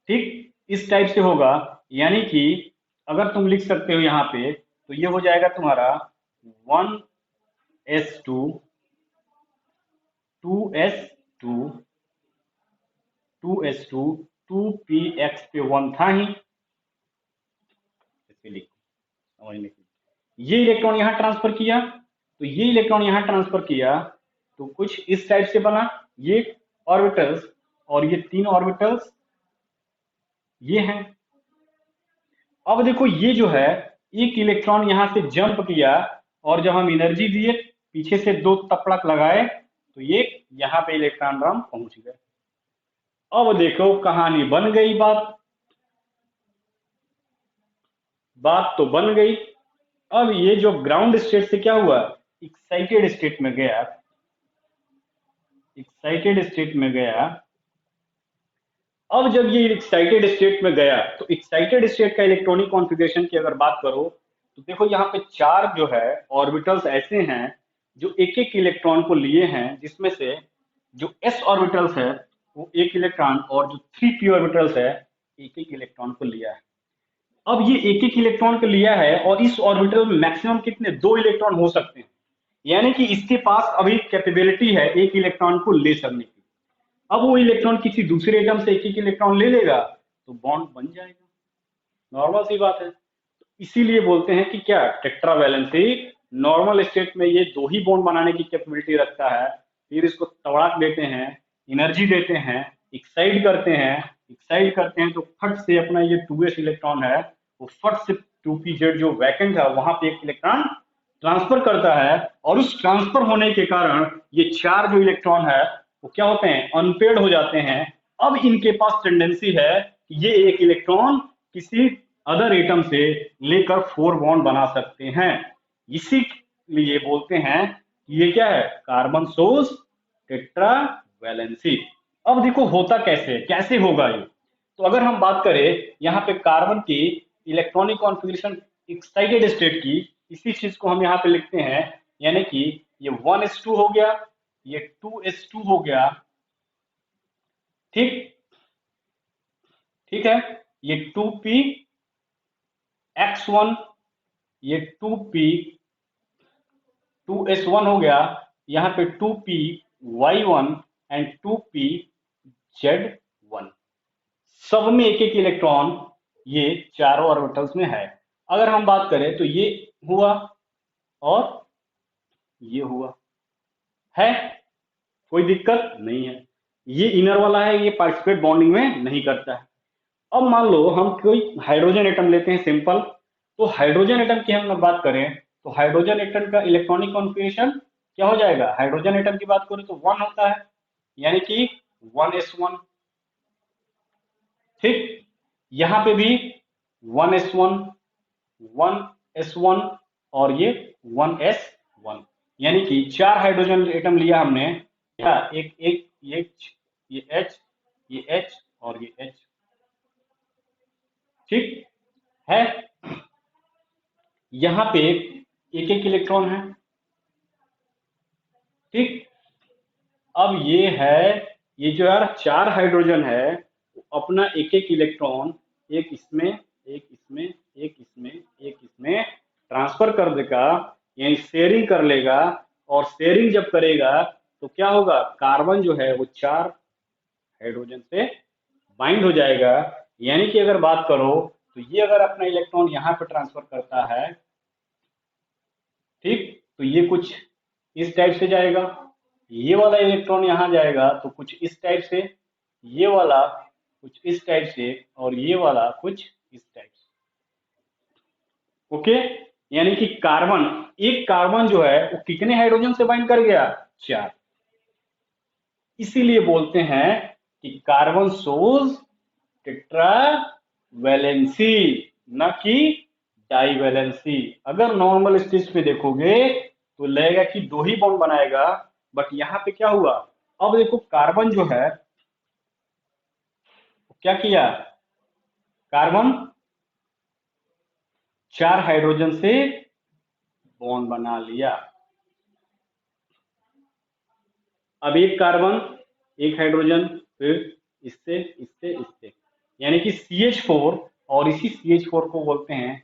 A: ठीक इस टाइप से होगा। यानी कि अगर तुम लिख सकते हो यहाँ पे, तो ये हो जाएगा तुम्हारा 1s2 2s2 2s2 2px पे 1 था ही, इसके लिखो समझने के लिए। ये इलेक्ट्रॉन यहाँ ट्रांसफर किया, तो ये इलेक्ट्रॉन यहाँ ट्रांसफर किया, तो कुछ इस टाइप से बना ये ऑर्बिटल्स। और ये तीन ऑर्बिटल्स ये हैं। अब देखो ये जो है, एक इलेक्ट्रॉन यहां से जंप किया, और जब हम एनर्जी दिए, पीछे से दो तपड़क लगाए, तो ये यहाँ पे इलेक्ट्रॉन ड्रम पहुंच गए। अब देखो कहानी बन गई, बात बात तो बन गई। अब ये जो ग्राउंड स्टेट से क्या हुआ, एक्साइटेड स्टेट में गया, एक्साइटेड स्टेट में गया। अब जब ये एक्साइटेड स्टेट में गया, तो एक्साइटेड स्टेट का इलेक्ट्रॉनिक कॉन्फ़िगरेशन की अगर बात करो, तो देखो यहाँ पे चार जो है ऑर्बिटल्स ऐसे हैं जो एक एक इलेक्ट्रॉन को लिए हैं, जिसमें से जो s ऑर्बिटल्स है वो एक इलेक्ट्रॉन, और जो 3p ऑर्बिटल्स है एक एक इलेक्ट्रॉन को लिया है। अब ये एक एक इलेक्ट्रॉन को लिया है, और इस ऑर्बिटल में मैक्सिमम कितने, दो इलेक्ट्रॉन हो सकते हैं। यानी कि इसके पास अभी कैपेबिलिटी है एक इलेक्ट्रॉन को ले सकने की। अब वो इलेक्ट्रॉन किसी दूसरे एटम से एक एक इलेक्ट्रॉन ले लेगा, तो बॉन्ड बन जाएगा। नॉर्मल सी बात है। तो इसीलिए बोलते हैं कि क्या, टेट्रावैलेंसी नॉर्मल स्टेट में ये दो ही बॉन्ड बनाने की कैपेबिलिटी रखता है। फिर इसको तड़ाक देते हैं, एनर्जी देते हैं, एक्साइट करते हैं। एक्साइट करते हैं तो फट से अपना ये 2s इलेक्ट्रॉन है, वो फट से 2pz जो वैकेंट है वहां पे एक इलेक्ट्रॉन ट्रांसफर करता है। और उस ट्रांसफर होने के कारण ये चार जो इलेक्ट्रॉन है वो क्या होते हैं, अनपेयर्ड हो जाते हैं। अब इनके पास टेंडेंसी है कि ये एक इलेक्ट्रॉन किसी अदर एटम से लेकर फोर बॉन्ड बना सकते हैं। इसीलिए बोलते हैं कि ये क्या है, कार्बन सोर्स टेट्रा वैलेंसी। अब देखो होता कैसे है, कैसे होगा ये। तो अगर हम बात करें यहाँ पे कार्बन की इलेक्ट्रॉनिक कॉन्फ़िगरेशन एक्साइटेड स्टेट की, इसी चीज को हम यहाँ पे लिखते हैं। यानी कि ये 1s2 हो गया, ये 2s2 हो गया। ठीक, ठीक है। ये 2p(x1), ये 2s1 हो गया। यहाँ पे 2p(y1) एंड 2p(z1), सब में एक एक इलेक्ट्रॉन ये चारों ऑर्बिटल्स में है। अगर हम बात करें तो ये हुआ और ये हुआ है, कोई दिक्कत नहीं है। ये इनर वाला है, ये पार्टिसिपेट बॉन्डिंग में नहीं करता है। अब मान लो हम कोई हाइड्रोजन एटम लेते हैं सिंपल। तो हाइड्रोजन एटम की हम बात करें, तो हाइड्रोजन एटम का इलेक्ट्रॉनिक कॉन्फ़िगरेशन क्या हो जाएगा, हाइड्रोजन एटम की बात करें तो 1 होता है, यानी कि 1s1। ठीक, यहां पे भी 1s1, 1s1 और ये 1s1। यानी कि चार हाइड्रोजन एटम लिया हमने, क्या, एक एक ये H, ये H और ये H। ठीक है। यहाँ पे एक एक इलेक्ट्रॉन है। ठीक, ये है, ये जो यार 4 हाइड्रोजन है अपना एक एक इलेक्ट्रॉन, एक इसमें एक इसमें एक इसमें एक इसमें ट्रांसफर कर देगा, यानी शेयरिंग कर लेगा। और शेयरिंग जब करेगा तो क्या होगा, कार्बन जो है वो 4 हाइड्रोजन से बाइंड हो जाएगा। यानी कि अगर बात करो तो ये अगर अपना इलेक्ट्रॉन यहाँ पे ट्रांसफर करता है, ठीक, तो ये कुछ इस टाइप से जाएगा, ये वाला इलेक्ट्रॉन यहाँ जाएगा तो कुछ इस टाइप से, ये वाला कुछ इस टाइप से, और ये वाला कुछ इस टाइप से। ओके, यानी कि कार्बन, एक कार्बन जो है वो कितने हाइड्रोजन से बाइंड कर गया, 4। इसीलिए बोलते हैं कि कार्बन शोज टेट्रा वैलेंसी, न कि डाईवैलेंसी। अगर नॉर्मल स्टेज पे देखोगे तो लगेगा कि 2 ही बॉन्ड बनाएगा, बट यहाँ पे क्या हुआ, अब देखो कार्बन जो है क्या किया, कार्बन 4 हाइड्रोजन से बॉन्ड बना लिया। अब एक कार्बन, एक हाइड्रोजन, फिर इससे इससे इससे, यानी कि CH4, और इसी CH4 को बोलते हैं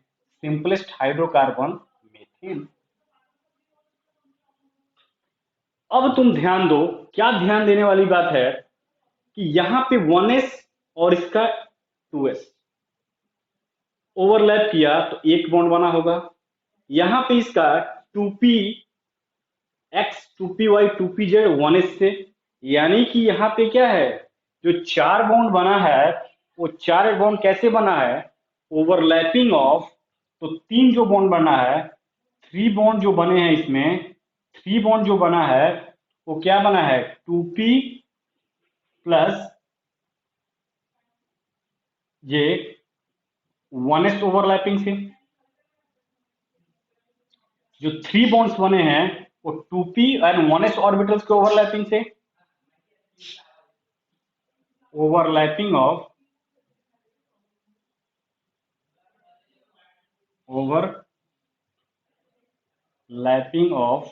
A: सिंपलेस्ट हाइड्रोकार्बन मीथेन। अब तुम ध्यान दो, क्या ध्यान देने वाली बात है कि यहाँ पे 1s और इसका 2s ओवरलैप किया तो एक बॉन्ड बना होगा। यहाँ पे इसका 2px 2py 2pz 1s से, यानी कि यहाँ पे क्या है, जो 4 बॉन्ड बना है वो 4 बॉन्ड कैसे बना है, ओवरलैपिंग ऑफ। तो 3 जो बॉन्ड बना है, 3 बॉन्ड जो बने हैं इसमें, 3 बॉन्ड जो बना है वो क्या बना है, 2p प्लस ये 1s ओवरलैपिंग से। जो 3 बॉन्ड्स बने हैं वो 2p एंड 1s ऑर्बिटल्स के ओवरलैपिंग से, overlapping of overlapping of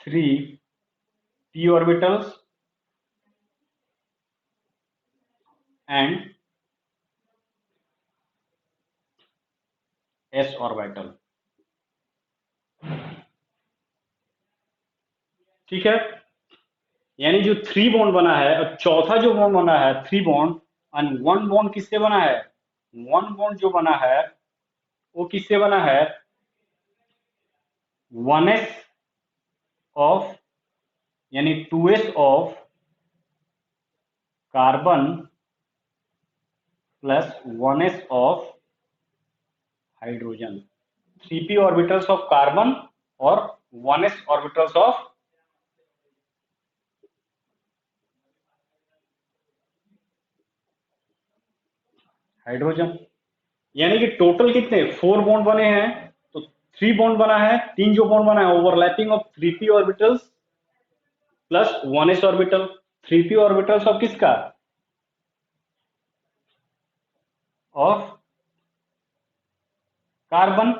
A: 3 p orbitals and s orbital। ठीक है, यानी जो 3 बॉन्ड बना है और चौथा जो बॉन्ड बना है 3 बॉन्ड, एंड 1 बॉन्ड किससे बना है, 1 बॉन्ड जो बना है वो किससे बना है, 1s ऑफ, यानी 2s of carbon plus 1s of hydrogen. 3p orbitals of carbon और 1s ऑर्बिटल्स ऑफ हाइड्रोजन। यानी कि टोटल कितने 4 बॉन्ड बने हैं, तो 3 बॉन्ड बना है, 3 जो बॉन्ड बना है overlapping of 3p orbitals plus 1s orbital. 3p orbitals of किसका, ऑफ कार्बन।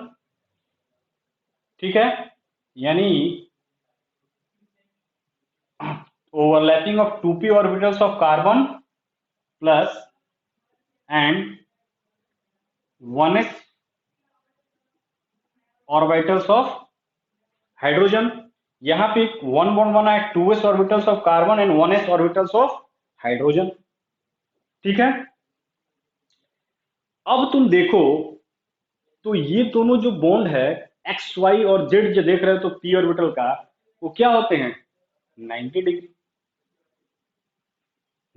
A: ठीक है, यानी overlapping of 2p orbitals of carbon plus and 1s orbitals of hydrogen. यहां पे 1 बॉन्ड बना है, 2s orbitals of carbon and 1s orbitals of hydrogen. ठीक है, अब तुम देखो तो ये दोनों जो बॉन्ड है एक्स वाई और जेड जो देख रहे हो तो p ऑर्बिटल का, वो क्या होते हैं, 90 डिग्री,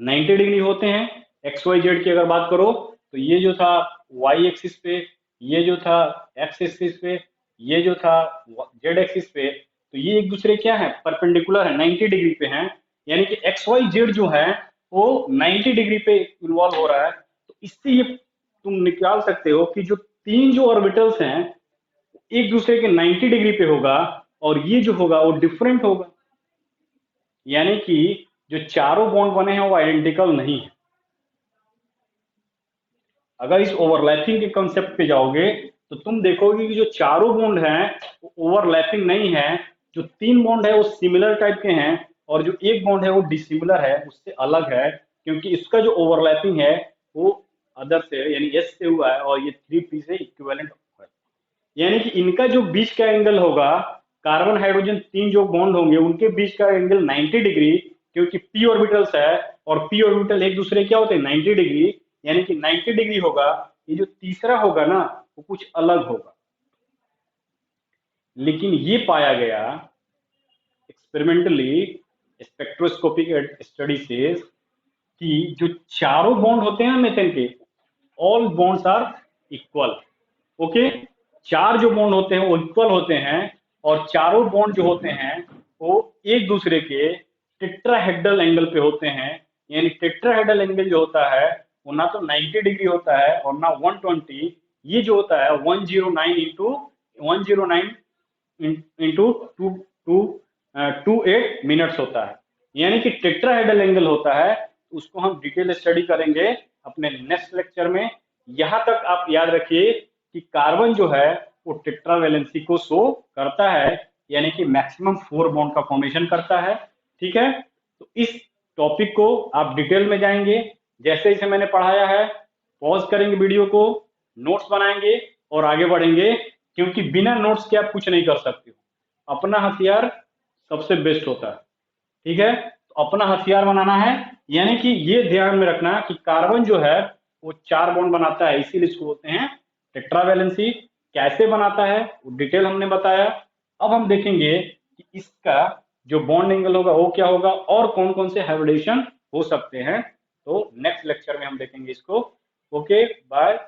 A: 90 डिग्री होते हैं। एक्स वाई जेड की अगर बात करो तो ये जो था वाई एक्सिस पे, ये जो था एक्स एक्सिस पे, ये जो था जेड एक्सिस पे, तो ये एक दूसरे क्या है, परपेंडिकुलर है, 90 डिग्री पे हैं। यानी कि एक्स वाई जेड जो है वो 90 डिग्री पे इन्वॉल्व हो रहा है। तो इससे ये तुम निकाल सकते हो कि जो 3 जो ऑर्बिटल्स हैं एक दूसरे के 90 डिग्री पे होगा, और ये जो होगा वो डिफरेंट होगा। यानी कि जो चारों बॉन्ड बने हैं वो आइडेंटिकल नहीं है। अगर इस ओवरलैपिंग के कंसेप्ट पे जाओगे तो तुम देखोगे कि जो चारों बॉन्ड हैं वो ओवरलैपिंग नहीं है, जो 3 बॉन्ड है वो सिमिलर टाइप के हैं, और जो एक बॉन्ड है वो डिसिमिलर है, उससे अलग है, क्योंकि इसका जो ओवरलैपिंग है वो अदर से यानी एस से हुआ है और ये 3p से इक्विवेलेंट है। यानी कि इनका जो बीच का एंगल होगा, कार्बन हाइड्रोजन तीन जो बॉन्ड होंगे उनके बीच का एंगल 90 डिग्री, क्योंकि p ऑर्बिटल्स है और p ऑर्बिटल एक दूसरे क्या होते हैं 90 डिग्री, यानी कि 90 डिग्री होगा। ये जो तीसरा होगा ना वो कुछ अलग होगा। लेकिन ये पाया गया एक्सपेरिमेंटली, स्पेक्ट्रोस्कोपिक स्टडी से, कि जो चारों बॉन्ड होते हैं मीथेन के, all bonds are equal. Okay, चार जो बॉन्ड होते हैं वो इक्वल होते हैं, और चारों बॉन्ड जो होते हैं वो एक दूसरे के टेट्राहेड्रल एंगल पे होते हैं। यानी टेट्राहेड्रल एंगल जो होता है वो ना तो 90 डिग्री होता है और ना 120, ये जो होता है 109 into 109 into two two 28 minutes होता है। यानी कि टेट्राहेड्रल एंगल होता है। उसको हम डिटेल स्टडी करेंगे अपने नेक्स्ट लेक्चर में। यहां तक आप याद रखिए कि कार्बन जो है वो टेट्रावैलेंसी को शो करता है, यानी कि मैक्सिमम 4 बॉन्ड का फॉर्मेशन करता है। ठीक है, तो इस टॉपिक को आप डिटेल में जाएंगे, जैसे जैसे मैंने पढ़ाया है पॉज करेंगे वीडियो को, नोट्स बनाएंगे और आगे बढ़ेंगे, क्योंकि बिना नोट्स के आप कुछ नहीं कर सकते हो। अपना हथियार सबसे बेस्ट होता है। ठीक है, तो अपना हथियार बनाना है, यानी कि ये ध्यान में रखना कि कार्बन जो है वो 4 बॉन्ड बनाता है, इसीलिए इसको बोलते हैं टेट्रावैलेंसी। कैसे बनाता है वो डिटेल हमने बताया। अब हम देखेंगे कि इसका जो बॉन्ड एंगल होगा वो क्या होगा और कौन कौन से हाइब्रिडेशन हो सकते हैं। तो नेक्स्ट लेक्चर में हम देखेंगे इसको। Okay, bye.